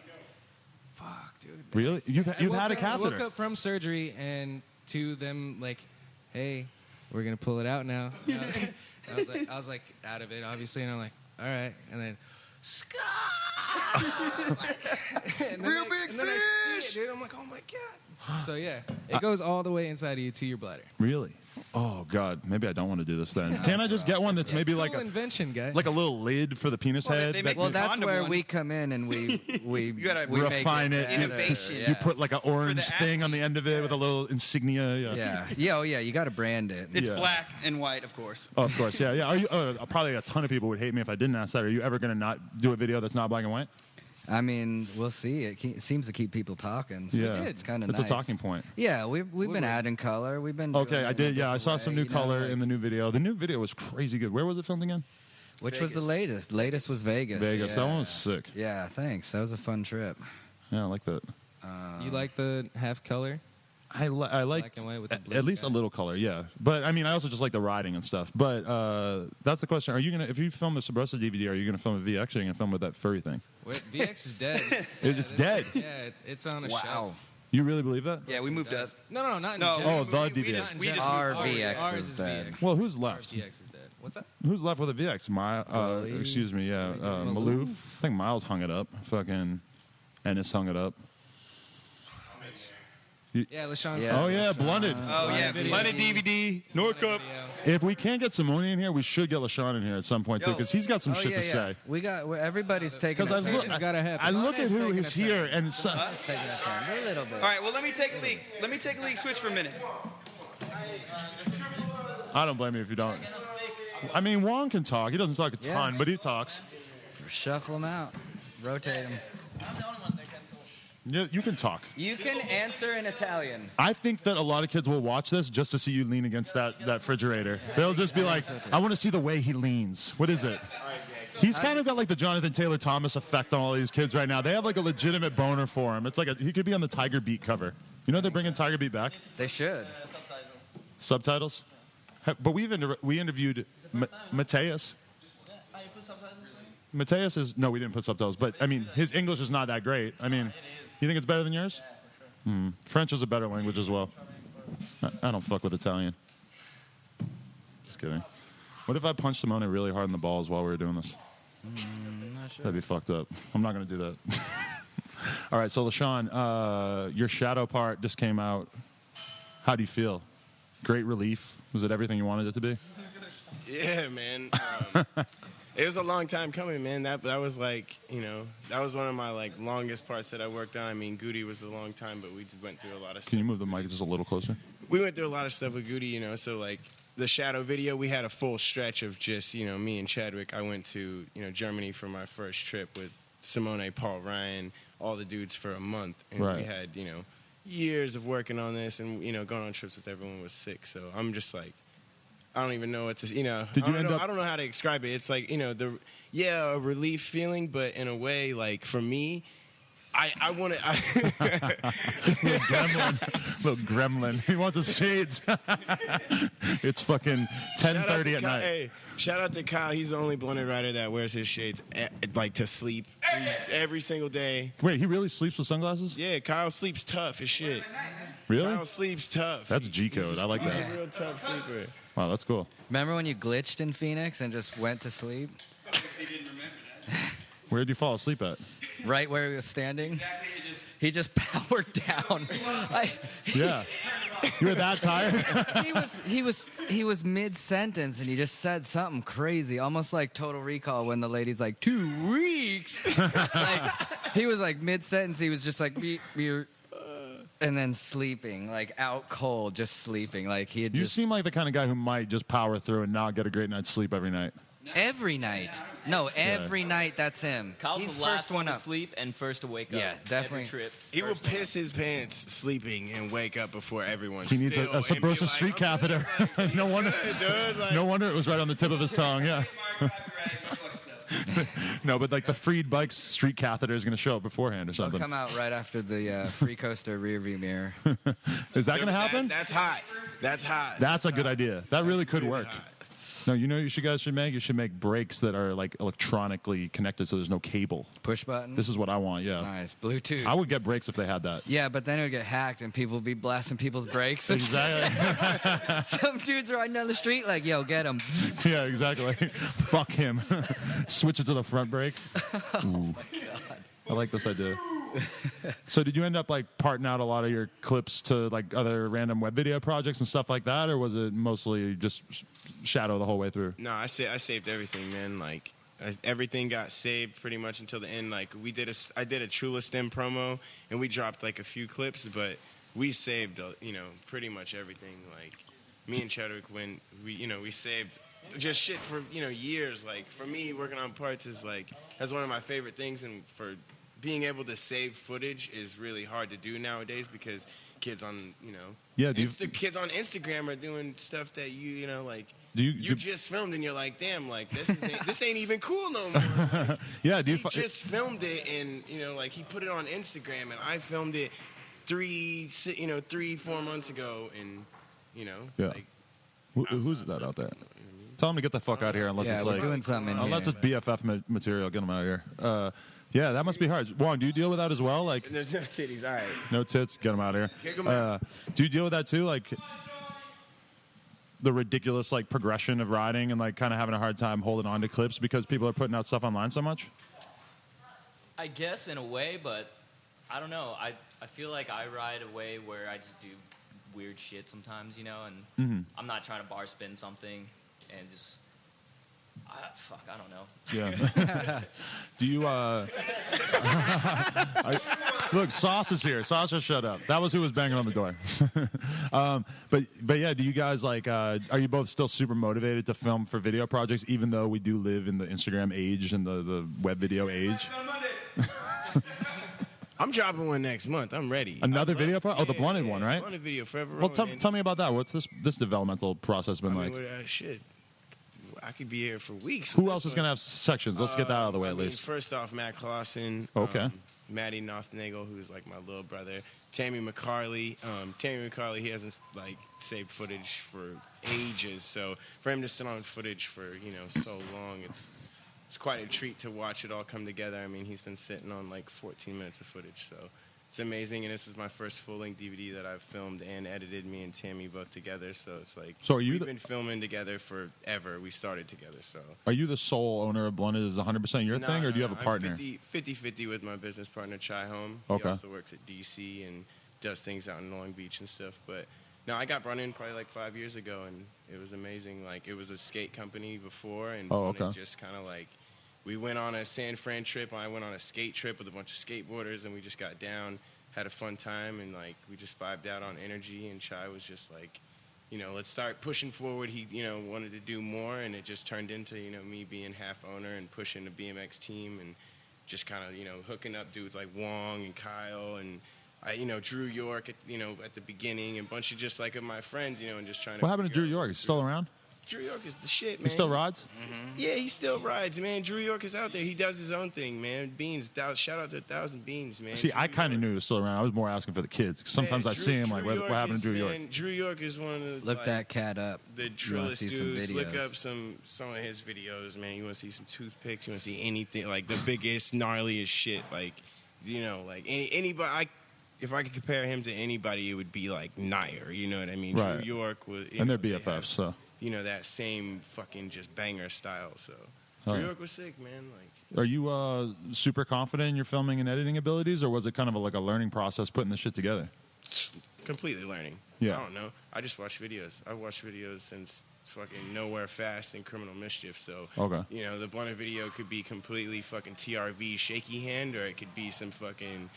fuck, dude. Really? You've I had woke a up- I catheter? woke up from surgery, and to them like, hey, we're gonna pull it out now. And I was like out of it, obviously, and I'm like, all right, and then. And then Real I- big and then I fish! see it, dude. I'm like, oh my god. So yeah, it goes all the way inside of you to your bladder. Really? Oh God, maybe I don't want to do this then. Can't I just get one that's maybe like Cool a invention, guy. like a little lid for the penis Well, head? they that make Well, the that's condom where one. we come in and we gotta we make refine it. better. Innovation. Yeah. You put like an orange the thing on the end of it with a little insignia. Yeah. yeah, oh yeah, you got to brand it. It's Yeah. black and white, of course. Oh, of course. Yeah. Yeah. Are you? Probably a ton of people would hate me if I didn't ask that. Are you ever going to not do a video that's not black and white? I mean, we'll see. It seems to keep people talking. So Yeah. it's kind of It's nice. a talking point. Yeah, we've been adding color. We've been doing Okay, it I in a did. Yeah, I different saw way, some new you know, color like- in the new video. The new video was crazy good. Where was it filmed again? Which was the Vegas. latest? Latest was Vegas. Vegas. Yeah. That one was sick. Yeah, thanks. That was a fun trip. Yeah, I like that. You like the half color? I like Black and white with the blue at least a sky. little color, yeah. But I mean, I also just like the riding and stuff. But that's the question: are you gonna, if you film the Subrosa DVD, are you gonna film a VX or are you gonna film with that furry thing? Wait, VX is dead. It's dead. Yeah, it's on a shelf. You really believe that? Yeah, we moved up. No, not in No, general. Oh, the we DVX. just moved Our forward. VX Ours is is dead. VX. Well, who's Our left? VX is dead. What's up? Who's left with a VX? Gully. Excuse me, yeah, Maloof. I think Miles hung it up. Fucking Ennis hung it up. Yeah, Lahsaan. Yeah. Oh yeah, blunted. Oh yeah, Video. Blended DVD, Norcup. If we can't get Simone in here, we should get Lahsaan in here at some point too, Yo. because he's got some Oh, shit yeah, to yeah. say. We got everybody's taking. Because a I turn. look, Conversation's gotta happen. I look at who Taking is a turn. here, and so, It's taking a turn a little bit. All right, well let me take a leak. Let me take a leak. Switch for a minute. I don't blame you if you don't. I mean, Juan can talk. He doesn't talk a Yeah. ton, but he talks. Shuffle them out. Rotate them. You can talk. You can answer in Italian. I think that a lot of kids will watch this just to see you lean against that refrigerator. They'll just be like, I want to see the way he leans. What is it? He's kind of got like the Jonathan Taylor Thomas effect on all these kids right now. They have like a legitimate boner for him. It's like he could be on the Tiger Beat cover. You know they're bringing Tiger Beat back? They should. Subtitles? But we interviewed Mateus. Mateus is no, we didn't put subtitles, but I mean his English is not that great. I mean, you think it's better than yours? French is a better language as well. I don't fuck with Italian. Just kidding. What if I punched Simone really hard in the balls while we were doing this? Not sure. That'd be fucked up. I'm not gonna do that. All right, so Lahsaan, your shadow part just came out. How do you feel? Great relief. Was it everything you wanted it to be? Yeah, man. It was a long time coming, man. That was like, that was one of my like longest parts that I worked on. I mean, Goody was a long time, but we went through a lot of stuff. Can you move the mic just a little closer? We went through a lot of stuff with Goody, so like the Shadow video, we had a full stretch of just, me and Chadwick. I went to, Germany for my first trip with Simone, Paul Ryan, all the dudes for a month. And Right. we had, years of working on this and, going on trips with everyone was sick. So I'm just like, I don't even know what to, I don't know how to describe it. It's like, a relief feeling, but in a way, like for me, I want to. Little gremlin. He wants his shades. It's fucking 10:30 at night. Hey, shout out to Kyle. He's the only blended writer that wears his shades like to sleep every single day. Wait, he really sleeps with sunglasses? Yeah, Kyle sleeps tough as shit. Really? Kyle sleeps tough. That's G code. I like He's that. a real tough sleeper. Wow, that's cool. Remember when you glitched in Phoenix and just went to sleep? Where'd you fall asleep at? Right where he was standing? He just powered down. Yeah. You were that tired? He was mid-sentence and he just said something crazy, almost like Total Recall when the lady's like, 2 weeks. He was like mid-sentence. He was just like, and then sleeping, like out cold, just sleeping. Like he had You just seem like the kind of guy who might just power through and not get a great night's sleep every night. every night. No, every night. That's him. Kyle's He's the last first one to up. sleep and first to wake up. Yeah, definitely. Every trip. He will piss his pants sleeping and wake up before everyone. He needs a Subrosa Street Catheter. No wonder. No wonder it was right on the tip of his tongue. Yeah. No, but like the freed bikes street catheter is going to show up beforehand or It'll something. come out right after the free coaster rearview mirror. Is that going to happen? That's hot. That's hot. That's a good idea. That really could really work. hot. No, you know what you guys should make? You should make brakes that are like electronically connected so there's no cable. Push button. This is what I want, yeah. Nice. Bluetooth. I would get brakes if they had that. Yeah, but then it would get hacked and people would be blasting people's brakes. Exactly. Some dudes riding down the street like, yo, get him. Yeah, exactly. Fuck him. Switch it to the front brake. Ooh. I like this idea. So did you end up like parting out a lot of your clips to like other random web video projects and stuff like that, or was it mostly just shadow the whole way through? No, I saved everything, man. Like everything got saved pretty much until the end. Like I did a Chula Stem promo and we dropped like a few clips, but we saved pretty much everything. Like me and Chadwick, when we saved just shit for years. Like for me, working on parts is like that's one of my favorite things, and for being able to save footage is really hard to do nowadays because kids on kids on Instagram are doing stuff that you just filmed and you're like, damn, like this ain't even cool no more. Yeah, he just filmed it and he put it on Instagram and I filmed it 3-4 months ago and like who's that out there? Tell him to get the fuck out of here unless it's we're like doing something in unless here. it's BFF material. Get him out of here. Yeah, that must be hard. Juan, do you deal with that as well? Like, there's no titties. All right. No tits. Get them out of here. Kick 'em out. Do you deal with that too? Like the ridiculous like progression of riding and like kind of having a hard time holding on to clips because people are putting out stuff online so much? I guess in a way, but I don't know. I feel like I ride a way where I just do weird shit sometimes, and I'm not trying to bar spin something and just. I don't know. Yeah. Do you, look, Sauce is here. Sauce just shut up. That was who was banging on the door. But yeah, do you guys like, are you both still super motivated to film for video projects, even though we do live in the Instagram age and the web video age? I'm dropping one next month. I'm ready. Another video project? Oh, the blunted one, right? Blunted video forever. Well, tell me about that. What's this developmental process been like? Shit. I could be here for weeks. Who else is going to have sections? Let's get that out of the way at least. First off, Matt Clausen. Okay. Maddie Nothnagel, who's like my little brother. Tammy McCarley. Tammy McCarley, he hasn't like saved footage for ages, so for him to sit on footage for so long, it's quite a treat to watch it all come together. I mean, he's been sitting on like 14 minutes of footage, so it's amazing. And this is my first full-length DVD that I've filmed and edited, me and Tammy both together. So it's like, so we've been filming together forever. We started together. So are you the sole owner of Blunted? Is 100% your thing, or do you have a partner? I'm 50-50 with my business partner, Chai Home. Okay. He also works at DC and does things out in Long Beach and stuff. But no, I got brought in probably like 5 years ago, and it was amazing. Like, it was a skate company before, and Blunted just kind of like, we went on a San Fran trip. I went on a skate trip with a bunch of skateboarders, and we just got down, had a fun time, and like we just vibed out on energy. And Chai was just like, let's start pushing forward. He, wanted to do more, and it just turned into, me being half owner and pushing the BMX team, and just kind of, hooking up dudes like Wong and Kyle and Drew York at the beginning, and a bunch of just like of my friends, and just trying to. What happened to Drew York? Is he still around? Drew York is the shit, man. He still rides? Mm-hmm. Yeah, he still rides, man. Drew York is out there. He does his own thing, man. Beans, shout out to 1,000 Beans, man. See, I kind of knew he was still around. I was more asking for the kids. Sometimes I see him like, what happened to Drew York? Drew York is one of the Look that cat up. The trillest dudes. Look up some of his videos, man. You want to see some toothpicks? You want to see anything like the biggest, gnarliest shit? Like, like anybody. If I could compare him to anybody, it would be like Nair. You know what I mean? Right. Drew York was, and they're BFFs, so. That same fucking just banger style. So Drew York was sick, man. Like, are you super confident in your filming and editing abilities, or was it kind of like a learning process putting this shit together? Completely learning. Yeah. I don't know. I just watch videos. I've watched videos since fucking Nowhere Fast and Criminal Mischief. So, the Blunted video could be completely fucking TRV shaky hand, or it could be some fucking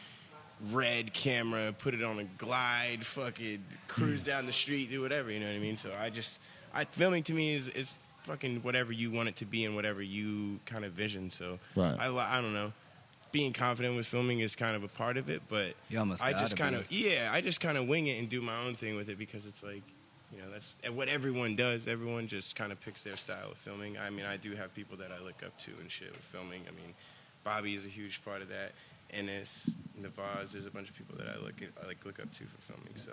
red camera, put it on a glide, fucking cruise down the street, do whatever, you know what I mean? So filming to me it's fucking whatever you want it to be and whatever you kind of vision. So I don't know. Being confident with filming is kind of a part of it, but I just kind of wing it and do my own thing with it, because it's like, that's what everyone does. Everyone just kind of picks their style of filming. I mean, I do have people that I look up to and shit with filming. I mean, Bobby is a huge part of that. Ennis, Navaz, there's a bunch of people that I look up to for filming. So,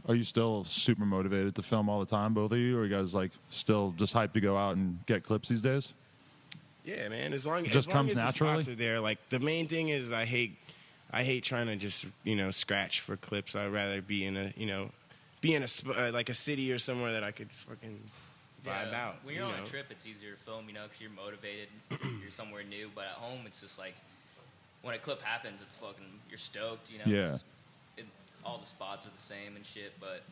are you still super motivated to film all the time, both of you, or are you guys like still just hyped to go out and get clips these days? Yeah, man. As long as comes the naturally. spots are there, like the main thing is I hate trying to just scratch for clips. I'd rather be in a like a city or somewhere that I could fucking vibe out. When you're on a trip, it's easier to film, because you're motivated. You're somewhere new, but at home, it's just like, when a clip happens, it's fucking, you're stoked, Yeah. All the spots are the same and shit, but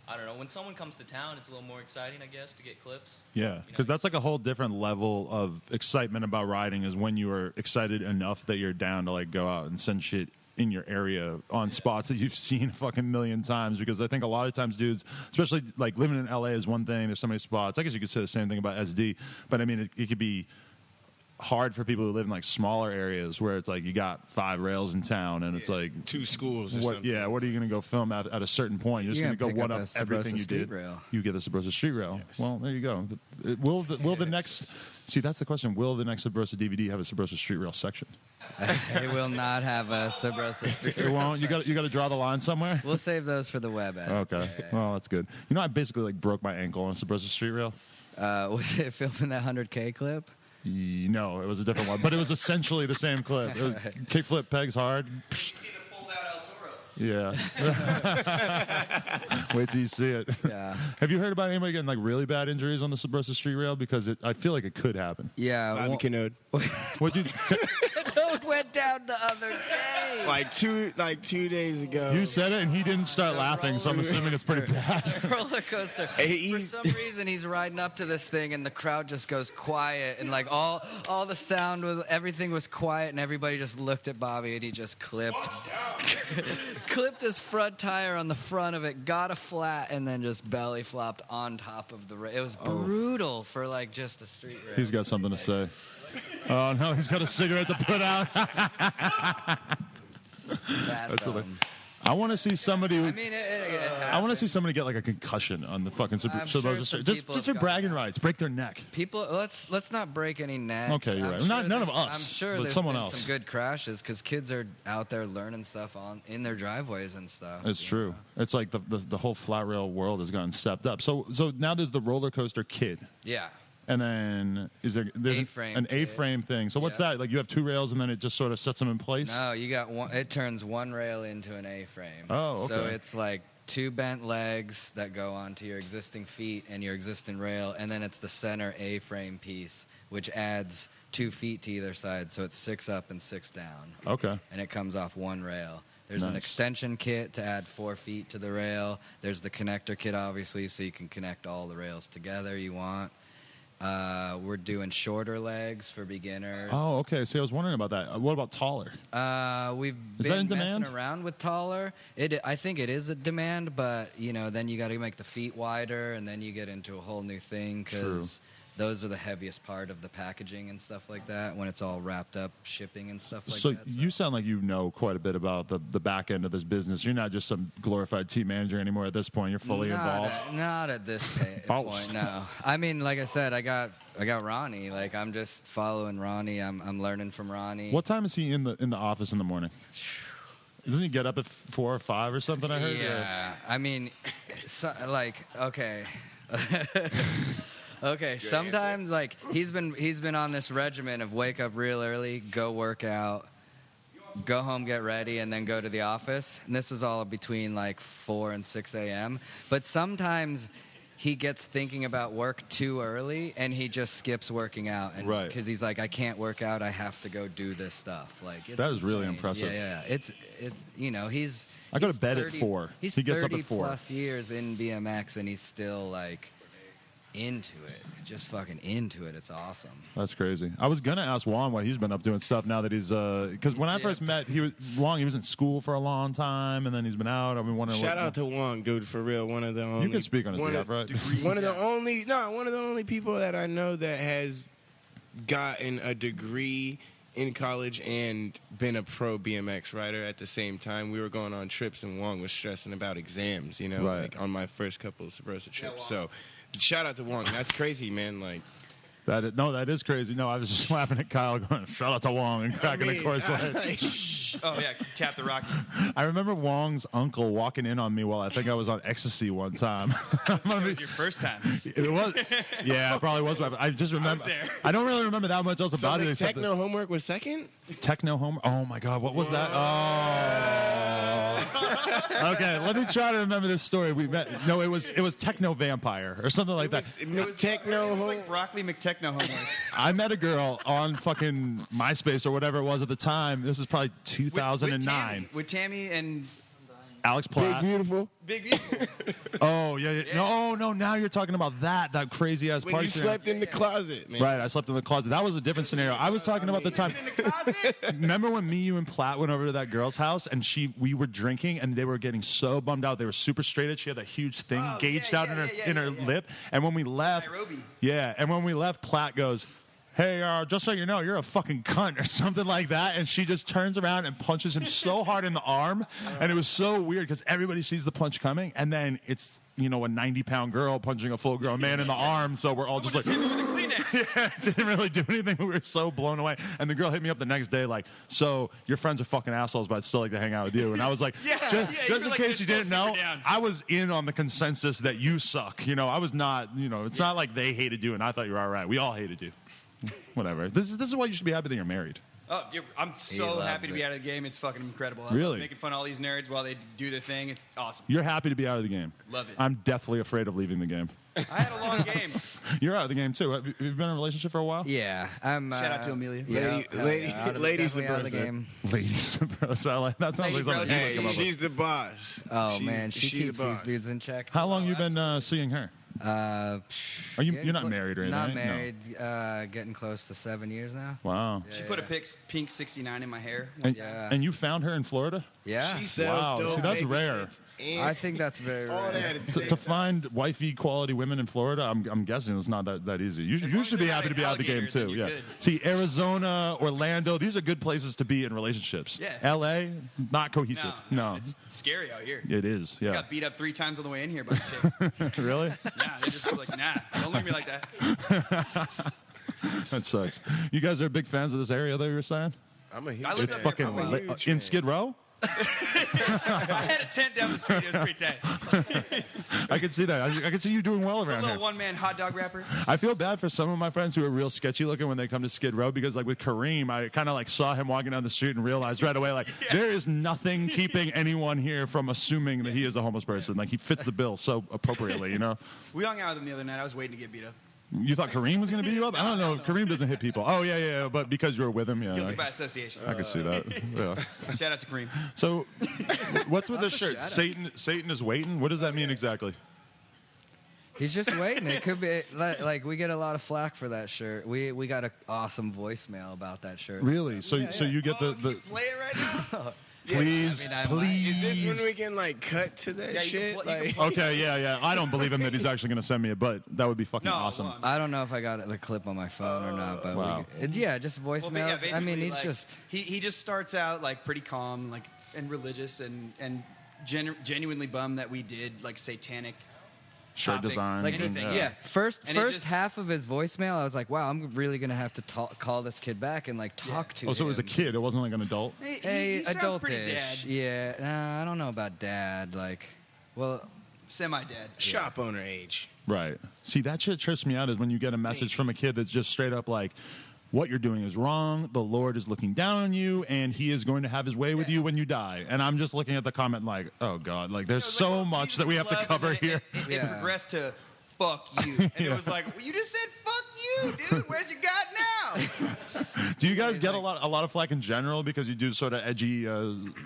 I don't know. When someone comes to town, it's a little more exciting, I guess, to get clips. Yeah, because that's like a whole different level of excitement about riding, is when you are excited enough that you're down to like go out and send shit in your area on spots that you've seen a fucking million times. Because I think a lot of times dudes, especially like living in LA is one thing, there's so many spots. I guess you could say the same thing about SD, but I mean, it could be hard for people who live in like smaller areas where it's like you got 5 rails in town and it's like 2 schools or what, something. Yeah, what are you going to go film at a certain point? You're just going to go one up everything you did. Rail. You get the Subrosa Street Rail. Yes. Well, there you go. Will the next see, that's the question. Will the next Subrosa DVD have a Subrosa Street Rail section? It will not have a Subrosa Street Rail. It won't. You got to draw the line somewhere. We'll save those for the web edits. Okay. Well, that's good. I basically like broke my ankle on a Subrosa Street Rail. Was it filming that 100K clip? No, it was a different one, but it was essentially the same clip. It was kickflip, pegs hard. You see the fold-out El Toro. Yeah. Wait till you see it. Yeah. Have you heard about anybody getting like really bad injuries on the Subrosa Street Rail? Because I feel like it could happen. Yeah. Bobby Kanode. What you? Kanode went down the other day. Like two days ago. You said it, and he didn't start laughing, so I'm assuming it's pretty bad. Roller coaster. For some reason, he's riding up to this thing, and the crowd just goes quiet, and like all the sound was, everything was quiet, and everybody just looked at Bobby, and he just clipped his front tire on the front of it, got a flat, and then just belly flopped on top of the rail. It was brutal for like just the street rail. He's got something to say. Oh no, he's got a cigarette to put out. That's I want to see somebody. I mean, I want to see somebody get like a concussion on the fucking I'm sure Subrosa some Street. people Just for have bragging gotten rights, break their neck. People, let's not break any necks. Okay, you're I'm right. sure None of there's- us, I'm sure but there's someone been else. some good crashes because kids are out there learning stuff in their driveways and stuff. It's you true. know? It's like the whole flat rail world has gotten stepped up. So now there's the roller coaster kid. Yeah. And then there's A-frame an kit. A-frame thing. So what's Yeah. that? Like you have two rails and then it just sort of sets them in place? No, you got one. It turns one rail into an A-frame. Oh, okay. So it's like two bent legs that go onto your existing feet and your existing rail, and then it's the center A-frame piece, which adds 2 feet to either side. So it's 6 up and 6 down. Okay. And it comes off one rail. There's an Nice. extension kit to add 4 feet to the rail. There's the connector kit, obviously, so you can connect all the rails together you want. We're doing shorter legs for beginners. Oh, okay. See, I was wondering about that. What about taller? We've Is that in been demand? messing around with taller. I think it is a demand, but then you got to make the feet wider, and then you get into a whole new thing because those are the heaviest part of the packaging and stuff like that when it's all wrapped up, shipping and stuff like So that. you sound like you know quite a bit about the back end of this business. You're not just some glorified team manager anymore at this point. You're fully involved. Not at this Boss. point, no. I mean, like I said, I got Ronnie. Like I'm just following Ronnie. I'm learning from Ronnie. What time is he in the office in the morning? Doesn't he get up at 4 or 5 or something? I heard. Yeah, I mean, okay. Okay, sometimes like he's been on this regimen of wake up real early, go work out, go home, get ready, and then go to the office. And this is all between like 4 and 6 a.m. But sometimes he gets thinking about work too early, and he just skips working out. And Right. because he's like, I can't work out, I have to go do this stuff. Like it's That is really insane. impressive. Yeah, it's he's. I go to he's bed at 30 4. He's He gets up 30 at 4. plus years in BMX, and he's still like into it, just fucking into it. It's awesome. That's crazy. I was gonna ask Juan what he's been up doing stuff now that he's because when I first met he was in school for a long time and then he's been out. I've been wondering. Shout out to Wong, dude, for real. One of the only. You can speak on his behalf, right? One of the only people that I know that has gotten a degree in college and been a pro BMX rider at the same time. We were going on trips and Wong was stressing about exams, Right. like on my first couple of Subrosa trips. So shout out to Wong. That's crazy, man. Like That is crazy. No, I was just laughing at Kyle going, shout out to Wong and cracking a course leg. Oh yeah, tap the rock. I remember Wong's uncle walking in on me while I think I was on ecstasy one time. It was your first time. It was, yeah, it probably was. But I just remember. there. I don't really remember that much else so about it. like, Except techno homework was second? Techno Home. Oh my God, what was that? Oh. Okay, let me try to remember this story. We met. No, it was Techno Vampire or something like that. Techno It was home. like broccoli McTechno homework. I met a girl on fucking MySpace or whatever it was at the time. This is probably 2009. With Tammy and Alex Big Platt. beautiful. Big Beautiful. Oh yeah. No. Now you're talking about that crazy ass When party. you scenario. slept in the closet, man. Right, I slept in the closet. That was a different scenario. I was talking about the time. Remember when me, you, and Platt went over to that girl's house and we were drinking and they were getting so bummed out. They were super straight edge. She had a huge thing gauged out in her lip. And when we left, Nairobi. and when we left, Platt goes, "Hey, just so you know, you're a fucking cunt," or something like that. And she just turns around and punches him so hard in the arm. And it was so weird because everybody sees the punch coming. And then it's, a 90-pound girl punching a full-grown man in the arm. So we're all just like, yeah, it didn't really do anything. We were so blown away. And the girl hit me up the next day like, "So your friends are fucking assholes, but I'd still like to hang out with you." And I was like, just in case you didn't know, I was in on the consensus that you suck. I was not, it's not like they hated you and I thought you were all right. We all hated you. Whatever. This is why you should be happy that you're married. Oh, I'm so loves happy to be it. out of the game. It's fucking incredible. I Really? love making fun of all these nerds while they do their thing. It's awesome. You're happy to be out of the game. Love it. I'm deathly afraid of leaving the game. I had a long game. You're out of the game too. Have you been in a relationship for a while? Yeah, I'm. Shout out to Amelia. Yeah, Ladies definitely out of the Subrosa. game. Ladies, bro. That sounds like something. Hey, you would come up with. she's the boss. Oh man, she keeps the these boss. dudes in check. How long you been seeing her? Are You're not married or anything? Not right? No. married. Getting close to 7 years now. Wow. She put a pink 69 in my hair. And, Yeah. and you found her in Florida? Yeah. She sells Wow, dope. see, that's baby rare. shits, and I think that's very all rare. that. It's To find wifey quality women in Florida, I'm guessing it's not that easy. You long should as be they're happy not to be an out of the game alligator, then too. you're Yeah. good. See, Arizona, Orlando, these are good places to be in relationships. Yeah. L.A. not cohesive. No, It's scary out here. it is. I Yeah. got beat up 3 times on the way in here by chicks. Really? Nah, they just were like, nah, don't leave me like that. That sucks. You guys are big fans of this area that you were saying? I'm a huge I lived It's up here fucking for a while. lit. In Skid Row? I had a tent down the street. It was pretty tight. I can see that. I can see you doing well A around little here. one-man hot dog wrapper. I feel bad for some of my friends who are real sketchy looking when they come to Skid Row because, like, with Kareem, I kind of like saw him walking down the street and realized right away, like, there is nothing keeping anyone here from assuming that he is a homeless person. Like, he fits the bill so appropriately, you know? We hung out with him the other night. I was waiting to get beat up. You thought Kareem was going to beat you up? I don't know. Kareem doesn't hit people. Oh, yeah. But because you were with him, yeah. Guilty by association. I could see that. Yeah. Shout out to Kareem. So, what's with the That's a shirt? shout-out. Satan is waiting? What does that mean exactly? He's just waiting. It could be like we get a lot of flack for that shirt. We got an awesome voicemail about that shirt. Really? So you get Oh, the can you play it right now? please, I mean, please. Is this when we can like cut to that Yeah, you can shit? play- you can Like, play- Okay, yeah. I don't believe him that he's actually going to send me it, but that would be fucking No, awesome. well, I don't know if I got the clip on my phone or not, but Wow. yeah, just Well, but voicemails. yeah, I mean, basically, he's like, just he just starts out like pretty calm, like and religious, and genuinely bummed that we did like satanic Shirt topic, design. like anything. yeah. First And it just- half of his voicemail, I was like, wow, I'm really gonna have to call this kid back and like talk to him. Oh, so it was a kid. It wasn't like an adult. He sounds pretty adultish. dad, Yeah, nah, I don't know about dad. Like, well, semi-dad. shop owner age. Right. See, that shit trips me out is when you get a message from a kid that's just straight up like, what you're doing is wrong. The Lord is looking down on you, and He is going to have His way with you when you die. And I'm just looking at the comment like, oh, God, like there's It was so like, much Jesus that we have to love, cover and then here. It Yeah. progressed to fuck you, and it was like, well, you just said fuck you, dude. Where's your God now? Do you guys get a lot of flack in general because you do sort of edgy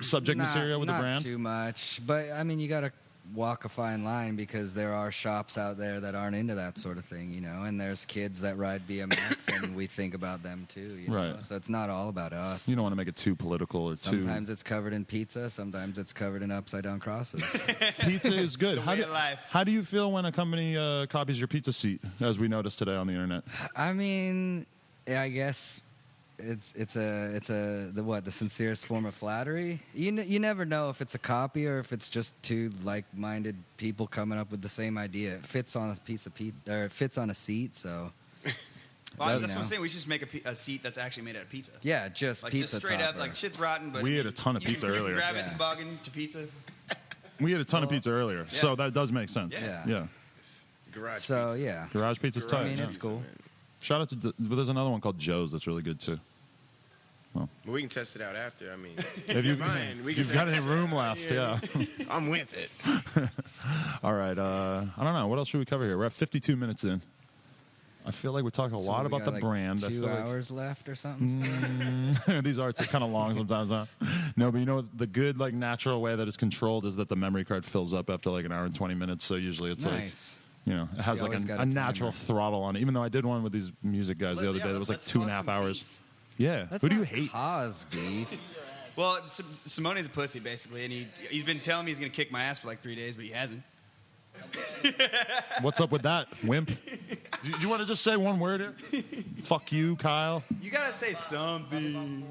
subject material with the not brand? too much, but I mean, you gotta walk a fine line because there are shops out there that aren't into that sort of thing, you know, and there's kids that ride BMX and we think about them too, you know? Right. So it's not all about us. You don't want to make it too political or too. Sometimes it's covered in pizza, sometimes it's covered in upside down crosses. Pizza is good. way of life. How do you feel when a company copies your pizza seat, as we noticed today on the internet? I mean, yeah, I guess it's the sincerest form of flattery. You never know if it's a copy or if it's just two like-minded people coming up with the same idea. It fits on a piece of pizza, or it fits on a seat, so Well, You that's what I'm know. saying. We should just make a seat that's actually made out of pizza. yeah, just Like pizza just straight up, topper. like shit's rotten, but We ate a ton of you can- pizza you earlier. can grab Yeah. it, toboggan to pizza. We had a ton of pizza earlier, so that does make sense. Yeah. Garage. So pizza. yeah, Garage pizza's tight. I mean yeah. it's cool. Shout out to. But there's another one called Joe's that's really good too. But we can test it out after. I mean, If you, fine. We if can you've got test any it room out. left, yeah. I'm with it. All right. I don't know. What else should we cover here? We're at 52 minutes in. I feel like we're talking a So lot we about got, the like, brand. I 2 feel like hours left or something. these arts are kind of long sometimes, huh? No, but you know the good, like natural way that it's controlled is that the memory card fills up after like an hour and 20 minutes. So usually it's like, Nice. you know, it has You like always got a a natural timer. throttle on it. Even though I did one with these music guys the other day that was like let's 2.5 cause some hours. beef. Yeah. That's Who do you not hate? cause beef. Well, Simone's a pussy basically, and he's been telling me he's gonna kick my ass for like 3 days, but he hasn't. What's up with that, wimp? Do you want to just say one word here? Fuck you, Kyle. You gotta say something.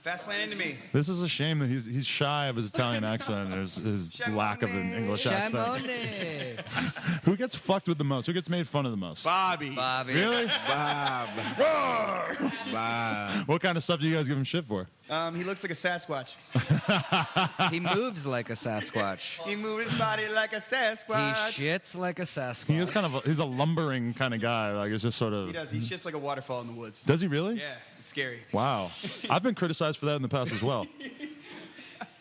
Fast plan into me. This is a shame that he's shy of his Italian accent or his lack of an English accent. Simone. Who gets fucked with the most? Who gets made fun of the most? Bobby. Bobby. Really? Bob. Bob. What kind of stuff do you guys give him shit for? He looks like a Sasquatch. He moves like a Sasquatch. He moves his body like a He Sasquatch. shits like a Sasquatch. He is he's a lumbering kind of guy. Like it's just sort of. He does. He shits like a waterfall in the woods. Does he really? Yeah, it's scary. Wow. I've been criticized for that in the past as well.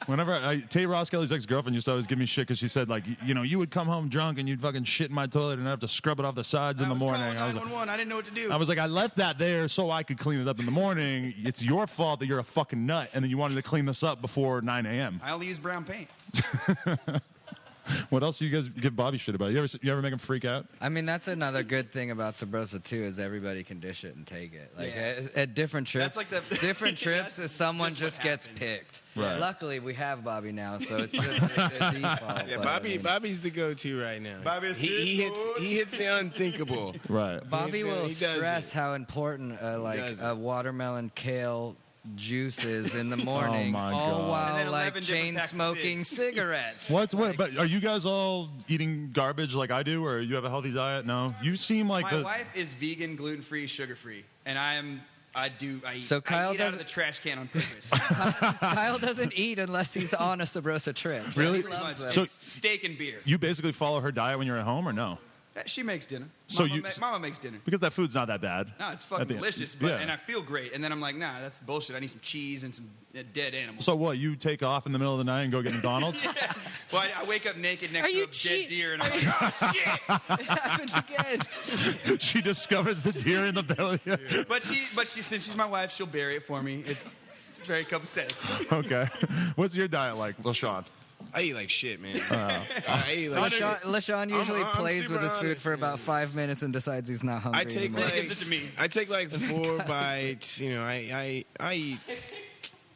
Whenever Tate Ross Kelly's ex-girlfriend used to always give me shit because she said like, you know, you would come home drunk and you'd fucking shit in my toilet and I'd have to scrub it off the sides in the morning. I I was like, 911. I didn't know what to do. I was like, I left that there so I could clean it up in the morning. It's your fault that you're a fucking nut and then you wanted to clean this up before 9 a.m. I only use brown paint. What else do you guys give Bobby shit about? You ever make him freak out? I mean, that's another good thing about Subrosa too, is everybody can dish it and take it. Like Yeah. at different trips, That's like the- different trips, That's someone just what just gets happens. picked. Right. Luckily, we have Bobby now, so it's just a default. Yeah, but, Bobby. I mean, Bobby's the go-to right now. Bobby's he the hits the unthinkable. Right. Bobby will He does stress it. how important does a it. watermelon kale juice is in the morning, my all God. And while then 11 like different chain packs of smoking cigs. cigarettes. What? But are you guys all eating garbage like I do, or you have a healthy diet? No. You seem like My wife is vegan, gluten-free, sugar-free, and I eat. So Kyle I eat out of doesn't- the trash can on purpose. Kyle doesn't eat unless he's on a Subrosa trip. So Really? he Pretty loves much. them. So- It's steak and beer. You basically follow her diet when you're at home, or no? She makes dinner. So Mama makes dinner. Because that food's not that bad. No, it's At fucking the end. delicious, and I feel great. And then I'm like, nah, that's bullshit. I need some cheese and some dead animals. So what? You take off in the middle of the night and go get McDonald's? Well, I wake up naked next Are to you a dead cheat? deer, and I'm like, oh shit! It happened again. She discovers the deer in the belly. But since she's my wife, she'll bury it for me. It's very copacetic. Okay. What's your diet like, LaShawn? I eat like shit, man. I eat like shit. LaShawn usually I'm plays super with his food honest, for about man. 5 minutes and decides he's not hungry I take anymore. like Gives it to me. I take like 4 bites. You know, I eat.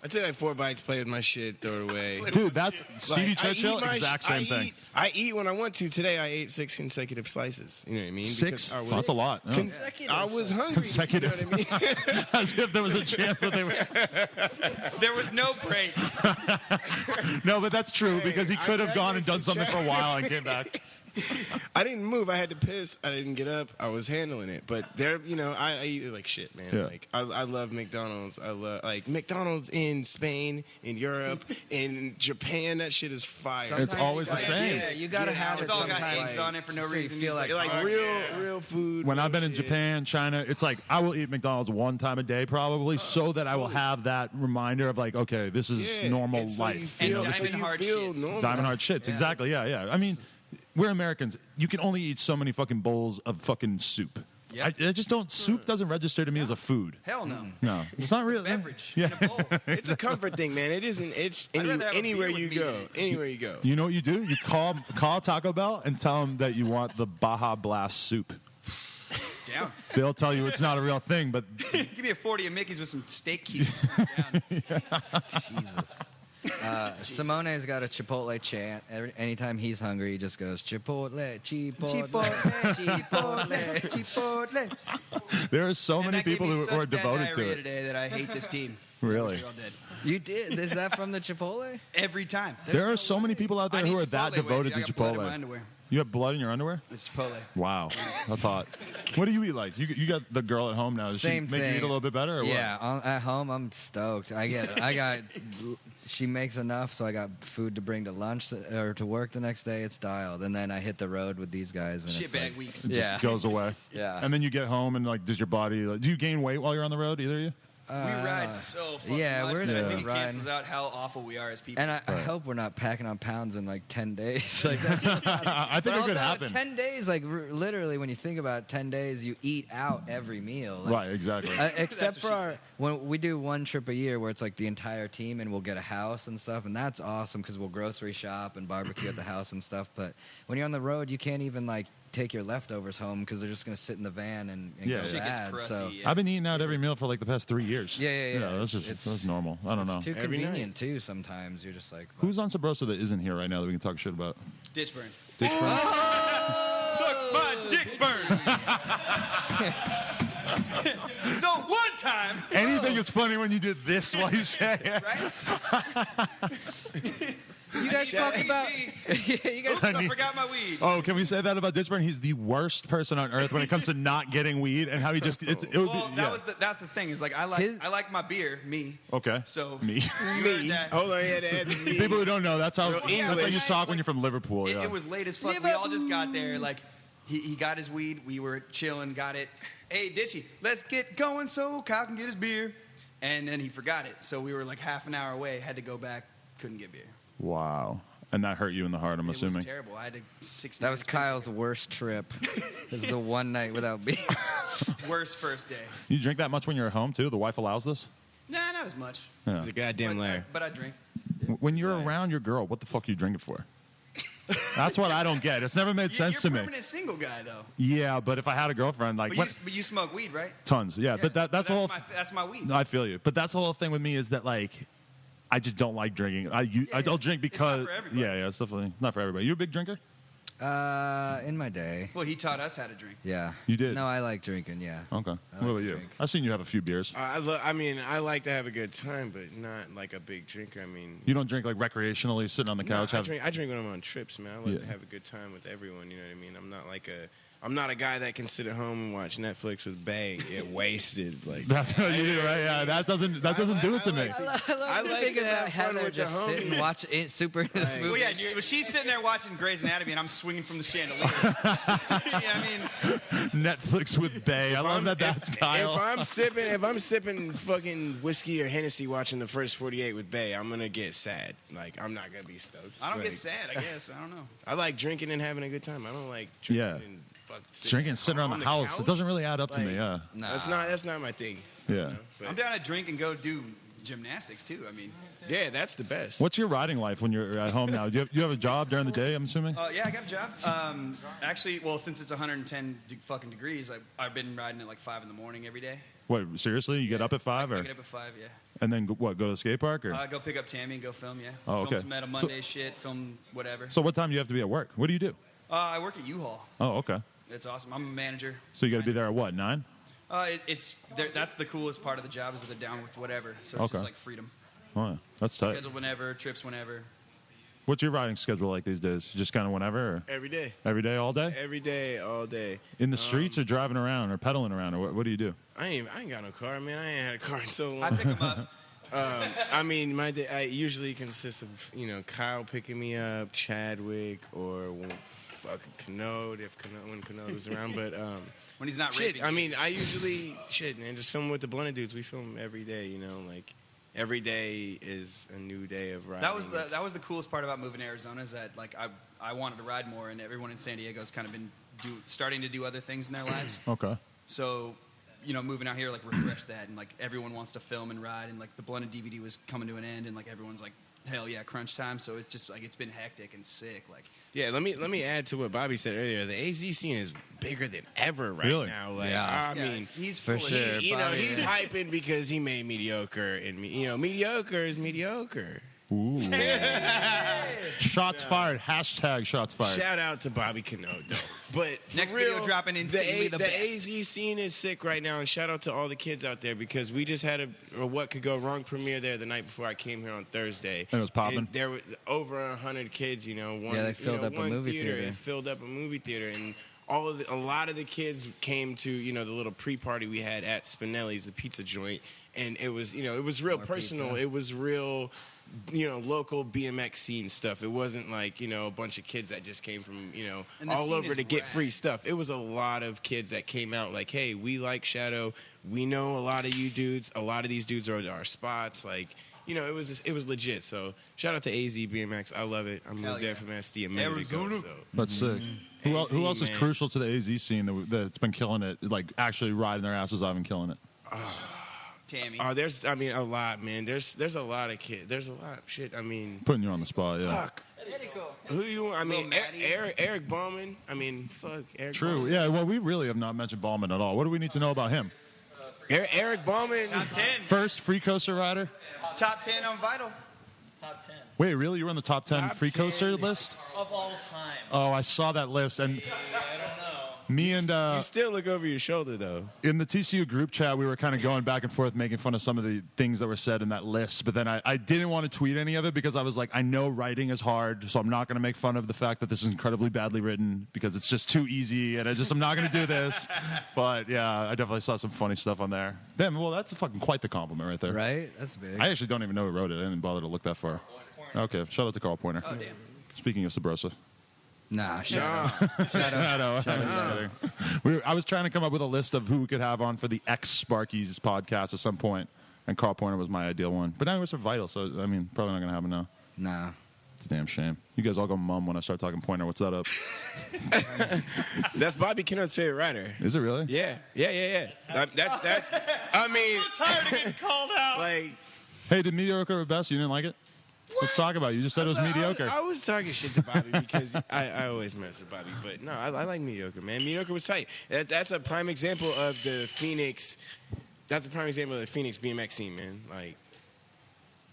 I take like 4 bites, play with my shit, throw it away. Dude, that's Stevie Like, I Churchill, eat my exact sh- same thing. I eat when I want to. Today I ate 6 consecutive slices. You know what I mean? 6? Because I was, That's a lot. Yeah. I was hungry. Consecutive. You know what I mean? As if there was a chance that they were. There was no break. No, but that's true because he I could have said gone and done next something to for a while and came back. I didn't move. I had to piss. I didn't get up. I was handling it. But there, you know, I eat like shit, man. Yeah. Like I love McDonald's. I love like McDonald's in Spain, in Europe, in Japan. That shit is fire. It's always the same. Yeah, you gotta have It's it all got sometimes. eggs on it for no so you reason. feel It's like, like real food. When real I've been in shit. Japan, China, it's like I will eat McDonald's 1 time a day probably so that I will have that reminder of like, okay, this is Yeah, normal and so you life. feel- you know, And this Diamond you Hard feel shits. normal. Diamond Hard shits. Exactly. Yeah. I mean, we're Americans. You can only eat so many fucking bowls of fucking soup. Yep. I just don't. Soup doesn't register to me as a food. Hell no. No, it's not really. Beverage Yeah. in a bowl. It's a comfort thing, man. It isn't. It's I'd rather have a anywhere beer you with meat in go. it. Anywhere you go. You know what you do? You call Taco Bell and tell them that you want the Baja Blast soup. Down. They'll tell you it's not a real thing, but Give me a 40 of Mickey's with some steak cubes. Down. Simone's got a Chipotle chant. Anytime he's hungry, he just goes Chipotle, Chipotle, Chipotle, Chipotle. Chipotle. there are so And many that gave people me who such are bad devoted to diarrhea it. today that I hate this team. Really? They're all dead. You did? Is that from the Chipotle? Every time. There are so many people out there I who need are that Chipotle devoted wedgie. to I got blood in my Chipotle. underwear. You have blood in your underwear? It's Chipotle. Wow, that's hot. What do you eat like? You got the girl at home now. Does Same she make thing. you eat a little bit better? Or Yeah, at home I'm stoked. She makes enough, so I got food to bring to lunch or to work the next day. It's dialed, and then I hit the road with these guys. And it's Shitbag like, weeks. It just Yeah. goes away. Yeah. And then you get home and like, does your body? Like, do you gain weight while you're on the road? Either of you? We ride so fucking yeah, much we're that I just think it riding. cancels out how awful we are as people. And I hope we're not packing on pounds in like 10 days. Like that's I think it could although happen. 10 days, like literally, when you think about it, 10 days, you eat out every meal. Like, Right, exactly. Except That's for what she when we do one trip a year where it's like the entire team and we'll get a house and stuff, and that's awesome because we'll grocery shop and barbecue at the house and stuff. But when you're on the road, you can't even like take your leftovers home because they're just gonna sit in the van and Yeah. go Shit gets bad. crusty, So yeah. I've been eating out every meal for like the past 3 years. Yeah. You know, that's normal. I don't know. it's too Every night. convenient too. Sometimes you're just like, Who's on Subrosa that isn't here right now that we can talk shit about? Ditchburn. Ditchburn? Suck my dick burn. So one time, Anything is funny when you do this while you say it. right? you guys talk about. You guys Oops, I forgot my weed. Oh, can we say that about Ditchburn? He's the worst person on earth when it comes to not getting weed and how he just it would Well, be, yeah. that's the thing. Is like I like my beer, me. Okay. So Me. you heard that. Hold on, yeah, to add the meat. People who don't know, that's how English. you talk when you're from Liverpool. It, Yeah. it was late as fuck. We all just got there. Like he got his weed. We were chilling. Got it. Hey, Ditchy, let's get going so Kyle can get his beer. And then he forgot it. So we were like half an hour away. Had to go back. Couldn't get beer. Wow. And that hurt you in the heart, I'm It assuming. was terrible. I had to 60 That was minutes Kyle's worst trip. It was the one night without beer. worst first day. You drink that much when you're at home too? The wife allows this? Nah, not as much. Yeah. He's a goddamn liar. But I drink. When you're around your girl, what the fuck are you drinking for? That's what I don't get. It's never made sense to You're me. a permanent single guy, though. Yeah, but if I had a girlfriend, like But you smoke weed, right? tons, yeah. But that's the whole. That's my weed. No, I feel you. But that's the whole thing with me is that like, I just don't like drinking. I don't drink because for everybody. yeah, it's definitely not for everybody. You a big drinker? In my day. Well, he taught us how to drink. Yeah. You did? No, I like drinking, yeah. Okay. like What about to you? drink. I've seen you have a few beers. I mean, I like to have a good time, but not like a big drinker. I mean, You don't drink like recreationally, sitting on the no, couch. I drink when I'm on trips, man. I like Yeah. to have a good time with everyone. You know what I mean? I'm not a guy that can sit at home and watch Netflix with Bay, get wasted. Like That's what you do, right? Yeah, that doesn't do it to me. I love I to think think to about have fun Heather with the just sit and homies. watch it super into this movie. Well, yeah, she's sitting there watching Grey's Anatomy, and I'm swinging from the chandelier. You know what I mean? Netflix with Bay. I love that. That's Kyle. If I'm sipping fucking whiskey or Hennessy watching the first 48 with Bay, I'm gonna get sad. Like I'm not gonna be stoked. I don't Like, get sad, I guess. I don't know. I like drinking and having a good time. I don't like drinking Yeah. and Drinking, sitting around the house. It doesn't really add up to me. Yeah. Nah. That's not my thing. Yeah. But I'm down to drink and go do gymnastics, too. I mean, yeah, that's the best. What's your riding life when you're at home now? Do you have a job during the day? I'm assuming. yeah, I got a job. Actually, well, since it's 110 fucking degrees, I've been riding at like 5 in the morning every day. What? Seriously? You get up at 5 I or? get up at 5, yeah. And then what? Go to the skate park or? Go pick up Tammy and go film, yeah. Oh, okay. Film some Meta Monday shit, film whatever. So what time do you have to be at work? What do you do? I work at U-Haul. Oh, okay. It's awesome. I'm a manager. So you got to be there at what? 9? That's the coolest part of the job is that they're down with whatever. So it's Okay. just like freedom. Oh, yeah. That's tight. Schedule whenever, trips whenever. What's your riding schedule like these days? Just kind of whenever? Or Every day. every day, all day? Every day, all day. In the streets or driving around or pedaling around or what do you do? I ain't got no car, man. I ain't had a car in so long. I pick them up. I mean, my day I usually consists of Kyle picking me up, Chadwick, or fucking Kanode when Kanode was around. But When he's not shit, raping I you. mean, I usually man, just film with the blended dudes. We film every day, like every day is a new day of riding. That was the coolest part about moving to Arizona is that like I wanted to ride more, and everyone in San Diego's kind of been starting to do other things in their lives. Okay. So, moving out here like refreshed that, and like everyone wants to film and ride, and like the blended DVD was coming to an end, and like everyone's like, hell yeah, crunch time. So it's just like it's been hectic and sick. Like Yeah, let me add to what Bobby said earlier. The AZ scene is bigger than ever right Really? now. Like, Yeah. I mean, he's For full of- sure. Bobby. he's hyping because he made mediocre, and mediocre is mediocre. Ooh. Shots fired. Hashtag shots fired. Shout out to Bobby Kanode, though. But for Next real, video dropping insanely the best. AZ scene is sick right now, and shout out to all the kids out there because we just had a What Could Go Wrong premiere there the night before I came here on Thursday. And it was popping? There were over 100 kids. they filled up a one movie theater. It filled up a movie theater, and a lot of the kids came to the little pre-party we had at Spinelli's, the pizza joint, and it was it was real More personal. pizza. It was real. Local BMX scene stuff. It wasn't like, a bunch of kids that just came from, And the all scene over is to get rad. free stuff. It was a lot of kids that came out like, hey, we like Shadow. We know a lot of you dudes. A lot of these dudes are our spots. Like, it was legit. So shout out to AZ BMX. I love it. I moved Hell there yeah. from SD a minute ago. Arizona. So. That's sick. Who else is man. crucial to the AZ scene that's been killing it? Like actually riding their asses off and killing it. Tammy. There's, a lot, man. There's a lot of kids. There's a lot of shit. I mean, Putting you on the spot, yeah. fuck. Who you? I mean, Little Maddie. Eric Bahlman. I mean, fuck. Eric True. Bahlman. Yeah. Well, we really have not mentioned Bahlman at all. What do we need to know about him? Eric Bahlman. Top 10. First free coaster rider. Top 10 on Vital. Top 10 Wait, really? You were on the top 10 Top free 10. coaster list? of all time. Oh, I saw that list, and I don't know. me and You still look over your shoulder though. in the TCU group chat, we were kind of going back and forth, making fun of some of the things that were said in that list. But then I didn't want to tweet any of it because I was like, I know writing is hard, so I'm not going to make fun of the fact that this is incredibly badly written because it's just too easy, and I'm not going to do this. But yeah, I definitely saw some funny stuff on there. Then, well, that's fucking quite the compliment right there. Right? That's big. I actually don't even know who wrote it. I didn't bother to look that far. Okay, shout out to Carl Pointer. Oh, damn. Speaking of Subrosa. Nah, shut up. I know. I'm just kidding. I was trying to come up with a list of who we could have on for the ex-Sparkies podcast at some point, and Carl Pointer was my ideal one. But now he was for Vital, so, I mean, probably not going to happen now. Nah. It's a damn shame. You guys all go mum when I start talking Pointer. What's that up? That's Bobby Kenode's favorite writer. Is it really? Yeah. That's. I mean, Tired of getting called out. like, Hey, did Mediocre or Best? You didn't like it? Let's talk about it. You just said it was mediocre. I was talking shit to Bobby because I always mess with Bobby. But no, I like mediocre, man. Mediocre was tight. That's a prime example of the Phoenix. That's a prime example of the Phoenix BMX scene, man. Like,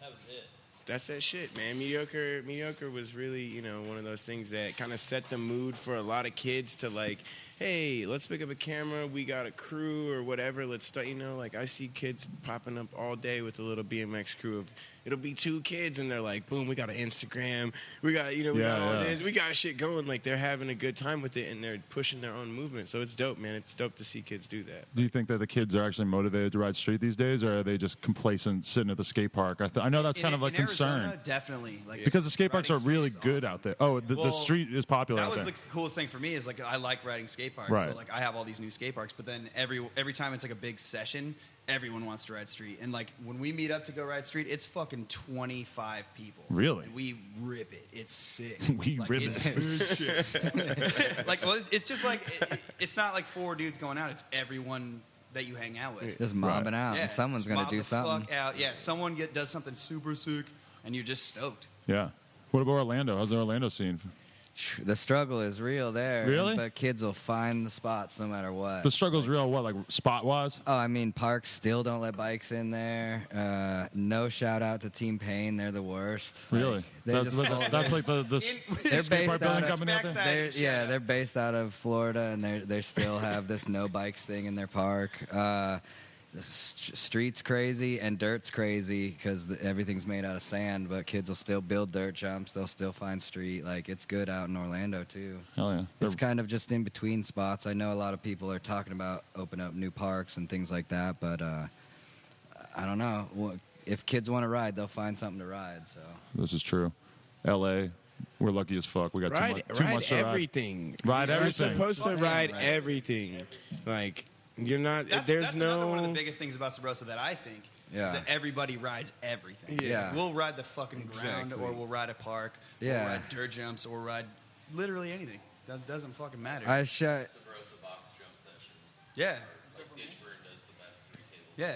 That was it. that's that shit, man. Mediocre was really, one of those things that kind of set the mood for a lot of kids to like, hey, let's pick up a camera. We got a crew or whatever. Let's start, like I see kids popping up all day with a little BMX crew of, it'll be 2 kids and they're like, boom, we got an Instagram. We got, we got all this. We got shit going. Like they're having a good time with it and they're pushing their own movement. So it's dope, man. It's dope to see kids do that. Do you think that the kids are actually motivated to ride street these days, or are they just complacent sitting at the skate park? I know that's kind of a concern. Arizona, definitely. Like, Because the skate parks are riding really street is good awesome. out there. Oh, the Well, street is popular That out was there. the coolest thing for me is like I like riding skate parks. Right. So like I have all these new skate parks, but then every time it's like a big session, everyone wants to ride street. And like when we meet up to go ride street, it's fucking 25 people. Really? And we rip it. It's sick. We Like, rip it's it. like well, it's just like it's not like 4 dudes going out. It's everyone that you hang out with. Just mobbing out, Yeah, and someone's just gonna mob do the something. Fuck out. Yeah, someone does something super sick, and you're just stoked. Yeah. What about Orlando? How's the Orlando scene? The struggle is real there. Really? But kids will find the spots no matter what. The struggle's real, what, like spot-wise? Oh, I mean, parks still don't let bikes in there. No shout out to Team Pain. They're the worst. Really? Like, they That's, just like, hold that's their- like the They're skate based park building out of- company out there? Backside. they're based out of Florida, and they still have this no bikes thing in their park. The street's crazy and dirt's crazy because everything's made out of sand, but kids will still build dirt jumps. They'll still find street. Like, it's good out in Orlando, too. Hell yeah. It's kind of just in between spots. I know a lot of people are talking about opening up new parks and things like that, but I don't know. If kids want to ride, they'll find something to ride. So This is true. L.A., we're lucky as fuck. We got too much to ride. everything. Ride You're everything. supposed to Yeah, ride right. everything. Like, you're not, That's another one of the biggest things about Subrosa that I think Yeah. is that everybody rides everything. Yeah. We'll ride the fucking ground, Exactly. or we'll ride a park, Yeah. we'll ride dirt jumps, or we'll ride literally anything. That doesn't fucking matter. I shut. Subrosa box jump sessions. yeah. Like Ditchburn does the best 3 tables. Yeah.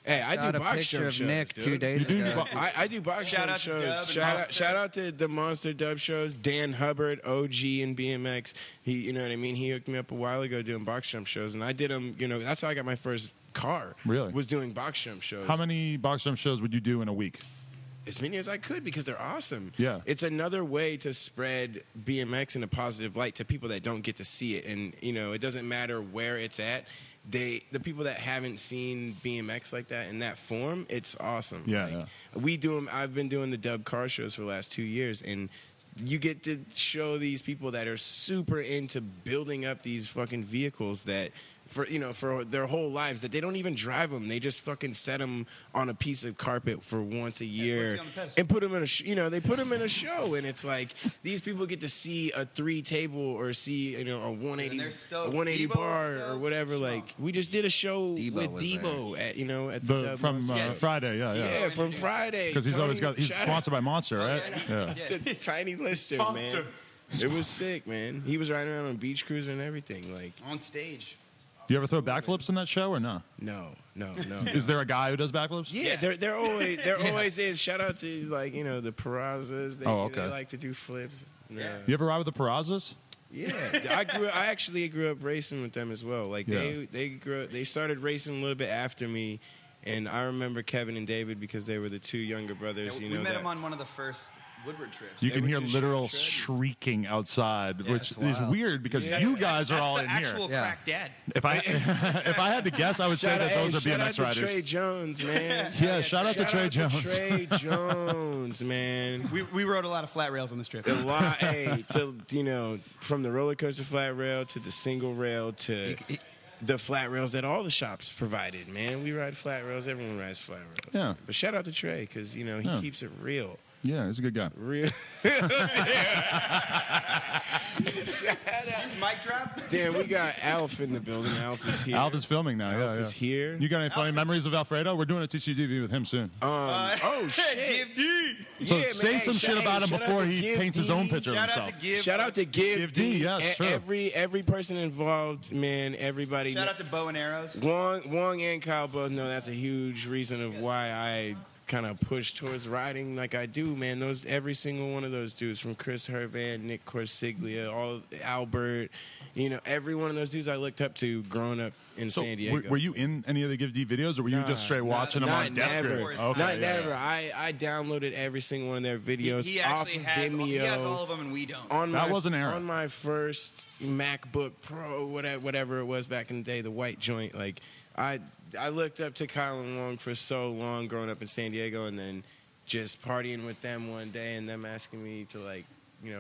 Hey, I Shot do a box picture jump of shows, Nick dude. 2 days ago. I do box Shout jump out to shows. Dub and Shout Monster. out to the Monster Dub shows. Dan Hubbard, OG and BMX. He, you know what I mean. He hooked me up a while ago doing box jump shows, and I did them. That's how I got my first car. Really? Was doing box jump shows. How many box jump shows would you do in a week? As many as I could because they're awesome. Yeah. It's another way to spread BMX in a positive light to people that don't get to see it, and it doesn't matter where it's at. The people that haven't seen BMX like that in that form, it's awesome. Yeah, We do them. I've been doing the Dub car shows for the last 2 years, and you get to show these people that are super into building up these fucking vehicles that for their whole lives that they don't even drive them. They just fucking set them on a piece of carpet for once a year on the pedestal. and put them in they put them in a show, and it's like these people get to see a 3 table or see a 180 And they're stoked. a 180 Debo was bar or stoked. whatever. Come Like we just did a show Debo with was Debo at at the Dub From Monster. Friday, yeah. Yeah, from introduced Friday. Because he's always Tony, he's shout sponsored by Monster, right? yeah. Yeah. to Tiny Lister, man. It was sick, man. He was riding around on Beach Cruiser and everything. Like, On stage. Do you ever throw backflips in that show or no? no. Is there a guy who does backflips? Yeah, there always is. Shout out to the Perazas. They, Oh, okay. They like to do flips. No. You ever ride with the Perazas? Yeah, I actually grew up racing with them as well. Like Yeah. they started racing a little bit after me, and I remember Kevin and David because they were the 2 younger brothers. we met him on one of the first Woodward trips. You They can would hear just literal shred you. shrieking outside, which it's is wild. weird because you guys are all the in actual here. Yeah. crack dad. If I if I had to guess, I would say that those are shout out BMX to riders. Trey Jones, man. Yeah, shout out to Trey Jones. Trey Jones, man. We rode a lot of flat rails on this trip. A lot, from the roller coaster flat rail to the single rail to the flat rails that all the shops provided, man. We ride flat rails. Everyone rides flat rails. Yeah. But shout out to Trey because, he Yeah. keeps it real. Yeah, he's a good guy. Real. Mic drop. Damn, we got Alf in the building. Alf is here. Alf is filming now. Alf yeah, is here. You got any funny memories of Alfredo? We're doing a Tcu Tv with him soon. Oh, shit. Give D. So Yeah, man. say Hey, some shit about him shout out before to he Give paints his D. own picture of Shout out himself. to Give. Shout out to Give D, yes, sure. Every person involved, man. Everybody. Shout out to Bow and Arrows. Wong and Kyle both know that's a huge reason of why I kind of push towards riding like I do, man. Every single one of those dudes, from Chris Hervan, Nick Corsiglia, all Albert, every one of those dudes I looked up to growing up in San Diego. Were you in any of the Give D videos, or were you just straight watching them on Death never. Grip? Never. I downloaded every single one of their videos He off actually of has, Vimeo. he has all of them, and we don't. That was an error. On my first MacBook Pro, whatever it was back in the day, the white joint. Like, I looked up to Kyle and Wong for so long growing up in San Diego, and then just partying with them one day and them asking me to, like,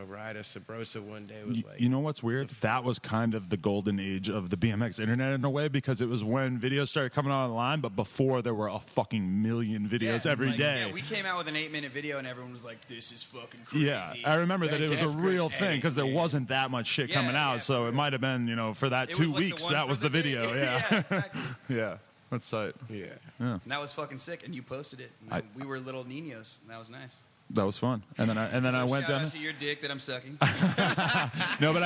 ride a Subrosa one day was like... You know what's weird? That was kind of the golden age of the BMX internet in a way, because it was when videos started coming online, but before there were a fucking million videos every day. Yeah, we came out with an 8-minute video, and everyone was like, this is fucking crazy. Yeah, I remember that it was a real thing, because there wasn't that much shit coming out, so it might have been, for that 2 weeks, that was the video. Yeah, exactly. Yeah, that's tight. Yeah. And that was fucking sick, and you posted it. And we were little niños, and that was nice. That was fun. And then I went shout down out to your dick that I'm sucking. No, but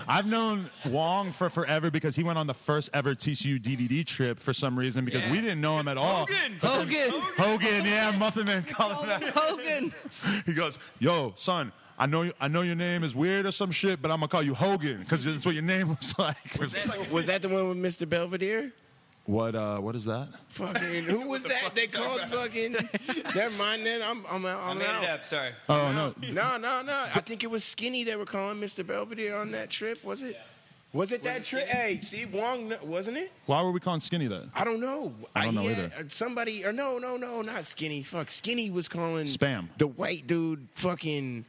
I've known Wong for forever, because he went on the first ever TCU DVD trip for some reason, because we didn't know him at all. Hogan, yeah, Muffin Man calling him Hogan. He goes, "Yo, son, I know your name is weird or some shit, but I'm gonna call you Hogan because that's what your name looks like." Was that the one with Mr. Belvedere? What is that? Fucking who was that? They called fucking. Never mind. Then I'm out. I made it up. Sorry. Oh no. No. I think it was Skinny they were calling Mr. Belvedere on that trip. Was it? Was it that trip? Hey, see, Wong, wasn't it? Why were we calling Skinny that? I don't know. I don't know either. Somebody, or no, not Skinny. Fuck, Skinny was calling Spam. The white dude, fucking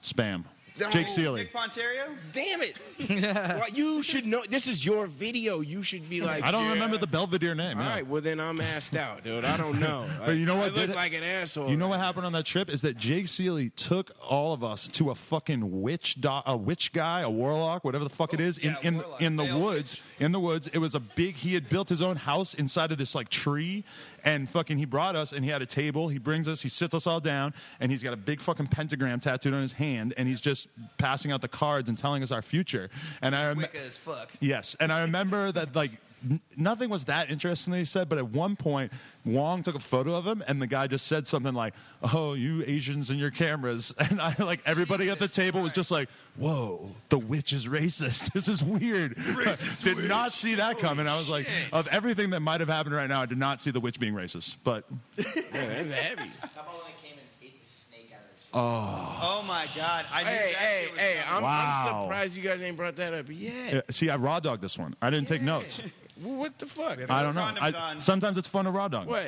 Spam. No. Jake Seeley. Nick Pontario? Damn it! Well, you should know. This is your video. You should be like. I don't remember the Belvedere name. All yeah. right, well then I'm assed out, dude. I don't know. But you know what? I look like an asshole. You know what happened on that trip is that Jake Seeley took all of us to a fucking witch guy, a warlock, whatever the fuck it is, in the woods. In the woods, it was a big. He had built his own house inside of this like tree, and fucking he brought us, and he had a table. He brings us, he sits us all down, and he's got a big fucking pentagram tattooed on his hand, and he's just passing out the cards and telling us our future. And I Wicca as fuck. Yes, and I remember that like nothing was that interesting, they said, but at one point Wong took a photo of him, and the guy just said something like, "Oh, you Asians and your cameras," and I like everybody at the table was just like, "Whoa, the witch is racist. This is weird." Did not see that coming. I was like, of everything that might have happened right now, I did not see the witch being racist. But Yeah, that's heavy. Oh my God! I knew that shit was coming. I'm surprised you guys ain't brought that up yet. see, I raw dogged this one. I didn't take notes. What the fuck? I don't know. Condoms on. Sometimes it's fun to raw dog. What?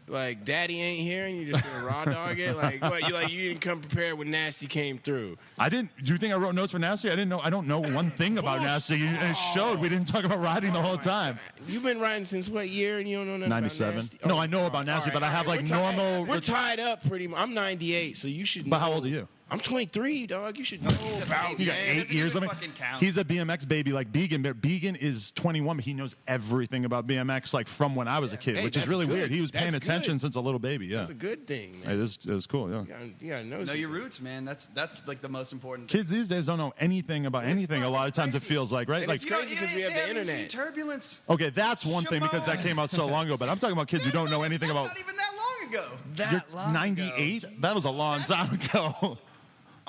Like Daddy ain't here and you just gonna raw dog it? Like what? You didn't come prepared when Nasty came through. I didn't. Do you think I wrote notes for Nasty? I didn't know. I don't know one thing about Nasty. And it showed. We didn't talk about riding the whole time. You've been riding since what year and you don't know nothing 97. about Nasty? No, I know about Nasty, but I have like normal. We're tied up pretty much. I'm 98, so you should know. But how old are you? I'm 23, dog. You should know about You got Yeah, it 8 doesn't years even of it. fucking count. He's a BMX baby like Began. But Began is 21, but he knows everything about BMX like from when I was a kid, Hey, which is that's really good. weird. He was paying That's attention good. since a little baby. Yeah, That's a good thing, man. it is cool. Yeah. You gotta know Know some- your roots, man. That's like the most important. Kids these days don't know anything about anything. A lot of times it feels like, right? And Like, it's crazy because we have the haven't internet. seen Turbulence. okay, that's one thing because that came out so long ago. But I'm talking about kids who don't know anything about. Not even that long ago. You're 98. That was a long time ago.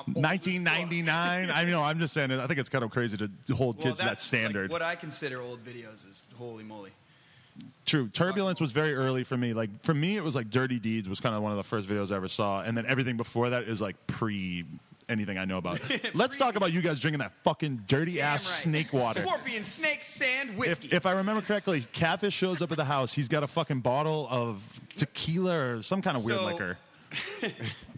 1999. I know. I'm just saying. I think it's kind of crazy to hold kids to that that's, standard. Like, what I consider old videos is holy moly. True. Turbulence was very early for me. Like for me, it was like Dirty Deeds was kind of one of the first videos I ever saw, and then everything before that is like pre anything I know about. Let's talk about you guys drinking that fucking dirty ass snake water. Scorpion, snake, sand, whiskey. If I remember correctly, Catfish shows up at the house. He's got a fucking bottle of tequila or some kind of weird So- liquor.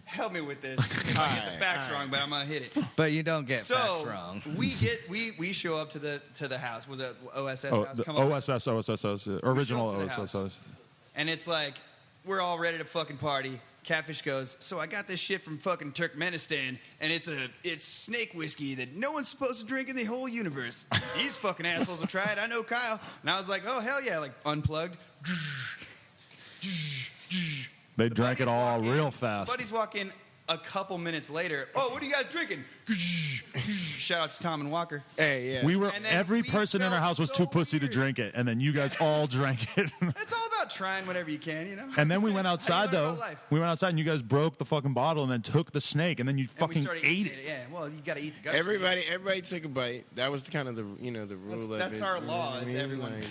Help me with this. If I get the facts wrong, but I'm gonna hit it. But you don't get facts So wrong. we show up to the house. Was it OSS Oh, house? the Come on. OSS, original We show up to the OSS. house. And it's like we're all ready to fucking party. Catfish goes, so I got this shit from fucking Turkmenistan, and it's snake whiskey that no one's supposed to drink in the whole universe. These fucking assholes will try it. I know Kyle. And I was like, oh hell yeah, like unplugged. They drank it all Buddies walk in- real fast. Buddies walk in a couple minutes later, oh, what are you guys drinking? Shout out to Tom and Walker. Hey, yeah. We were And then every we person in our felt house was so too pussy weird. to drink it, and then you guys all drank it. It's all about trying whatever you can, you know? And then we went outside learn though. about life. We went outside and you guys broke the fucking bottle and then took the snake and then you And we fucking started ate eating it. Yeah, well, you got to eat the guts. Everybody took a bite. That was kind of the the rule of it. That's our you know law, what I is mean? everyone- Like,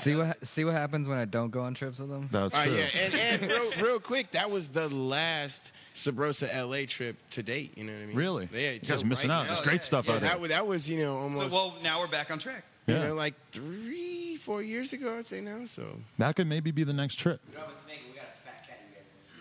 See what happens when I don't go on trips with them? That's true. yeah, and real quick, that was the last Subrosa LA trip to date. You know what I mean? Really? Yeah, You guys are missing out. now. There's great stuff So out there. that was So, almost well, now we're back on track. Yeah. like 3-4 years ago, I'd say now. So That could maybe be the next trip.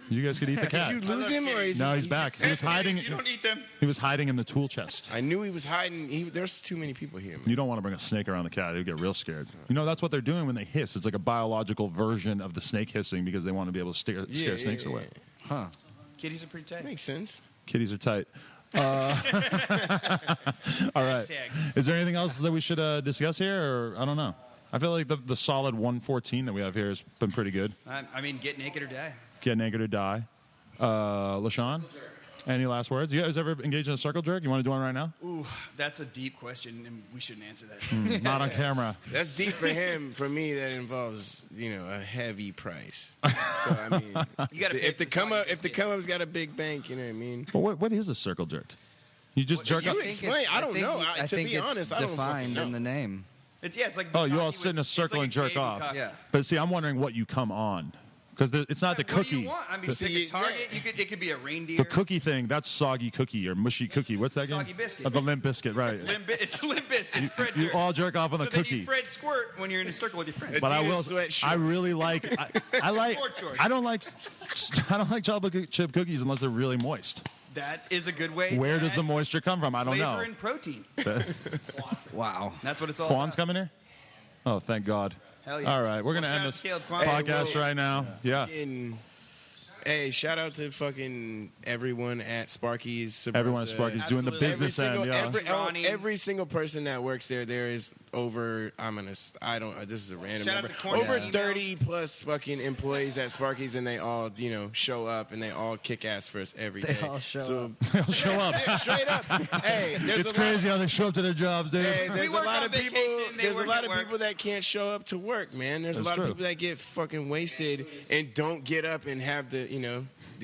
You guys could eat the cat. did you lose him or is No, he, he's back. He was hiding. You don't eat them. He was hiding in the tool chest. I knew he was hiding. There's too many people here. Man. You don't want to bring a snake around the cat. He'd get real scared. You know, that's what they're doing when they hiss. It's like a biological version of the snake hissing because they want to be able to scare snakes away. Huh. Kitties are pretty tight. Makes sense. Kitties are tight. All right. Hashtag. Is there anything else that we should discuss here, or I don't know? I feel like the solid 114 that we have here has been pretty good. I mean, get naked or die. Get naked or die. Lahsaan, any last words? You guys ever engaged in a circle jerk? You want to do one right now? Ooh, that's a deep question, and we shouldn't answer that. Not on camera. That's deep for him. For me, that involves a heavy price. So I mean, You gotta pay if for the the come soggy up if the biscuit. come up's got a big bank, you know what I mean. Well, what is a circle jerk? You just jerk you up. explain. I don't know. I To think be it's honest, I don't fucking defined know. in the name. It's like Oh, you all cocky sit in a with- circle it's like and jerk cavy off. cock. Yeah. But see, I'm wondering what you come on. Because it's not the What do cookie. you want? I mean, The- pick a target. It could be a reindeer. The cookie thing, that's soggy cookie or mushy cookie. What's that Soggy again? biscuit. The limp biscuit, right. It's limp biscuit. It's Fred You Durst. all jerk off on so the then cookie. you Fred squirt when you're in a circle with your friends. But I Adidas will. sweatshirt. I really like. I like. Short shorts. I don't like chocolate chip cookies unless they're really moist. That is a good way. Where to does the add moisture come from? I don't flavor know. and protein. Wow. That's what it's all Quan's about. coming here? Oh, thank God. Hell yeah. All right, we're Well, gonna shout end out this to Caleb Quan. podcast right now. Yeah. Hey, shout out to fucking everyone at Sparky's. Subrosa. Everyone at Sparky's doing the Absolutely. business end. Yeah. Ronnie. Every single person that works there, there is over. This is a random Shout out number. to Corny Over Email. 30 plus fucking employees at Sparky's, and they all show up and they all kick ass for us every day. They all show up. They'll show up. Straight up. Hey, there's It's a crazy Lot, how they show up to their jobs, dude. hey, there's We a work lot on of people. vacation, they There's a work lot at of work. people that can't show up to work, man. There's That's a lot true. of people that get fucking wasted and don't get up and have the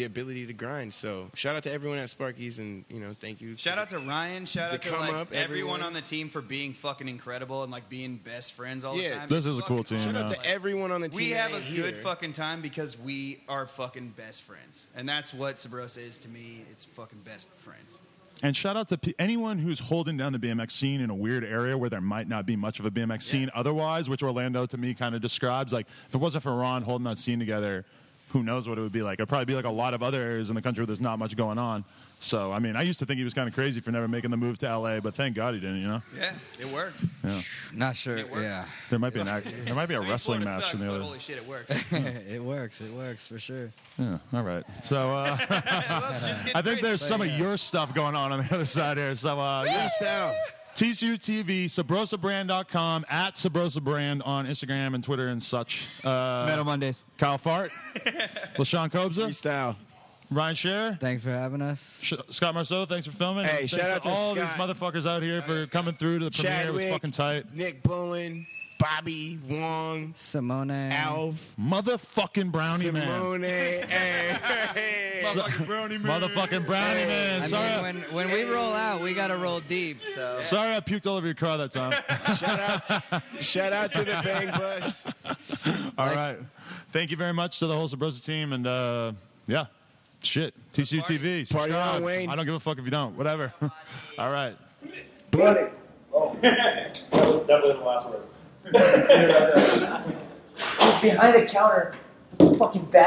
ability to grind. So shout out to everyone at Sparky's, and thank you. Shout out to Ryan. Shout out To to come like up, everyone everyone. on the team for being fucking incredible and like being best friends all the Yeah, time. this It's is a cool fucking team, Shout out yeah. to everyone on the team. We have a that ain't good here. fucking time because we are fucking best friends, and that's what Subrosa is to me. It's fucking best friends. And shout out to anyone who's holding down the BMX scene in a weird area where there might not be much of a BMX scene otherwise, which Orlando to me kind of describes. Like, if it wasn't for Ron holding that scene together, who knows what it would be like. It'd probably be like a lot of other areas in the country where there's not much going on. So, I mean, I used to think he was kind of crazy for never making the move to LA, but thank God he didn't, Yeah, it worked. Not sure. It works. Yeah. There might be there might be a I mean, wrestling Florida match sucks, in the but other. holy shit, it works. It works. It works for sure. Yeah, all right. So, Well, shit's getting I think crazy. there's some of your stuff going on the other side here. So, Yes, now. Tcu Tv, SubrosaBrand.com, at Subrosa Brand on Instagram and Twitter and such. Metal Mondays. Kyle Fart, LaShawn Kobza, Freestyle. Ryan Sher, Thanks for having us. Scott Marceau, thanks for filming. Hey, Thanks shout out to to all Scott. these motherfuckers out here for coming through to the premiere. It was Chadwick, fucking tight. Nick Bowen, Bobby Wong, Simone. Alf, Motherfucking Brownie Man. Simone. Hey. Motherfucking brownie man. Motherfucking Brownie Man. I Sorry, mean, when we roll out, we got to roll deep. So sorry I puked all over your car that time. Shout out to the Bang Bus. All right. Thank you very much to the whole Subrosa team. And, yeah. Shit. TCU TV. Party on, Subscribe. Wayne. I don't give a fuck if you don't. Whatever. All right. Running. Oh, that was definitely the last word. Behind the counter, fucking bad.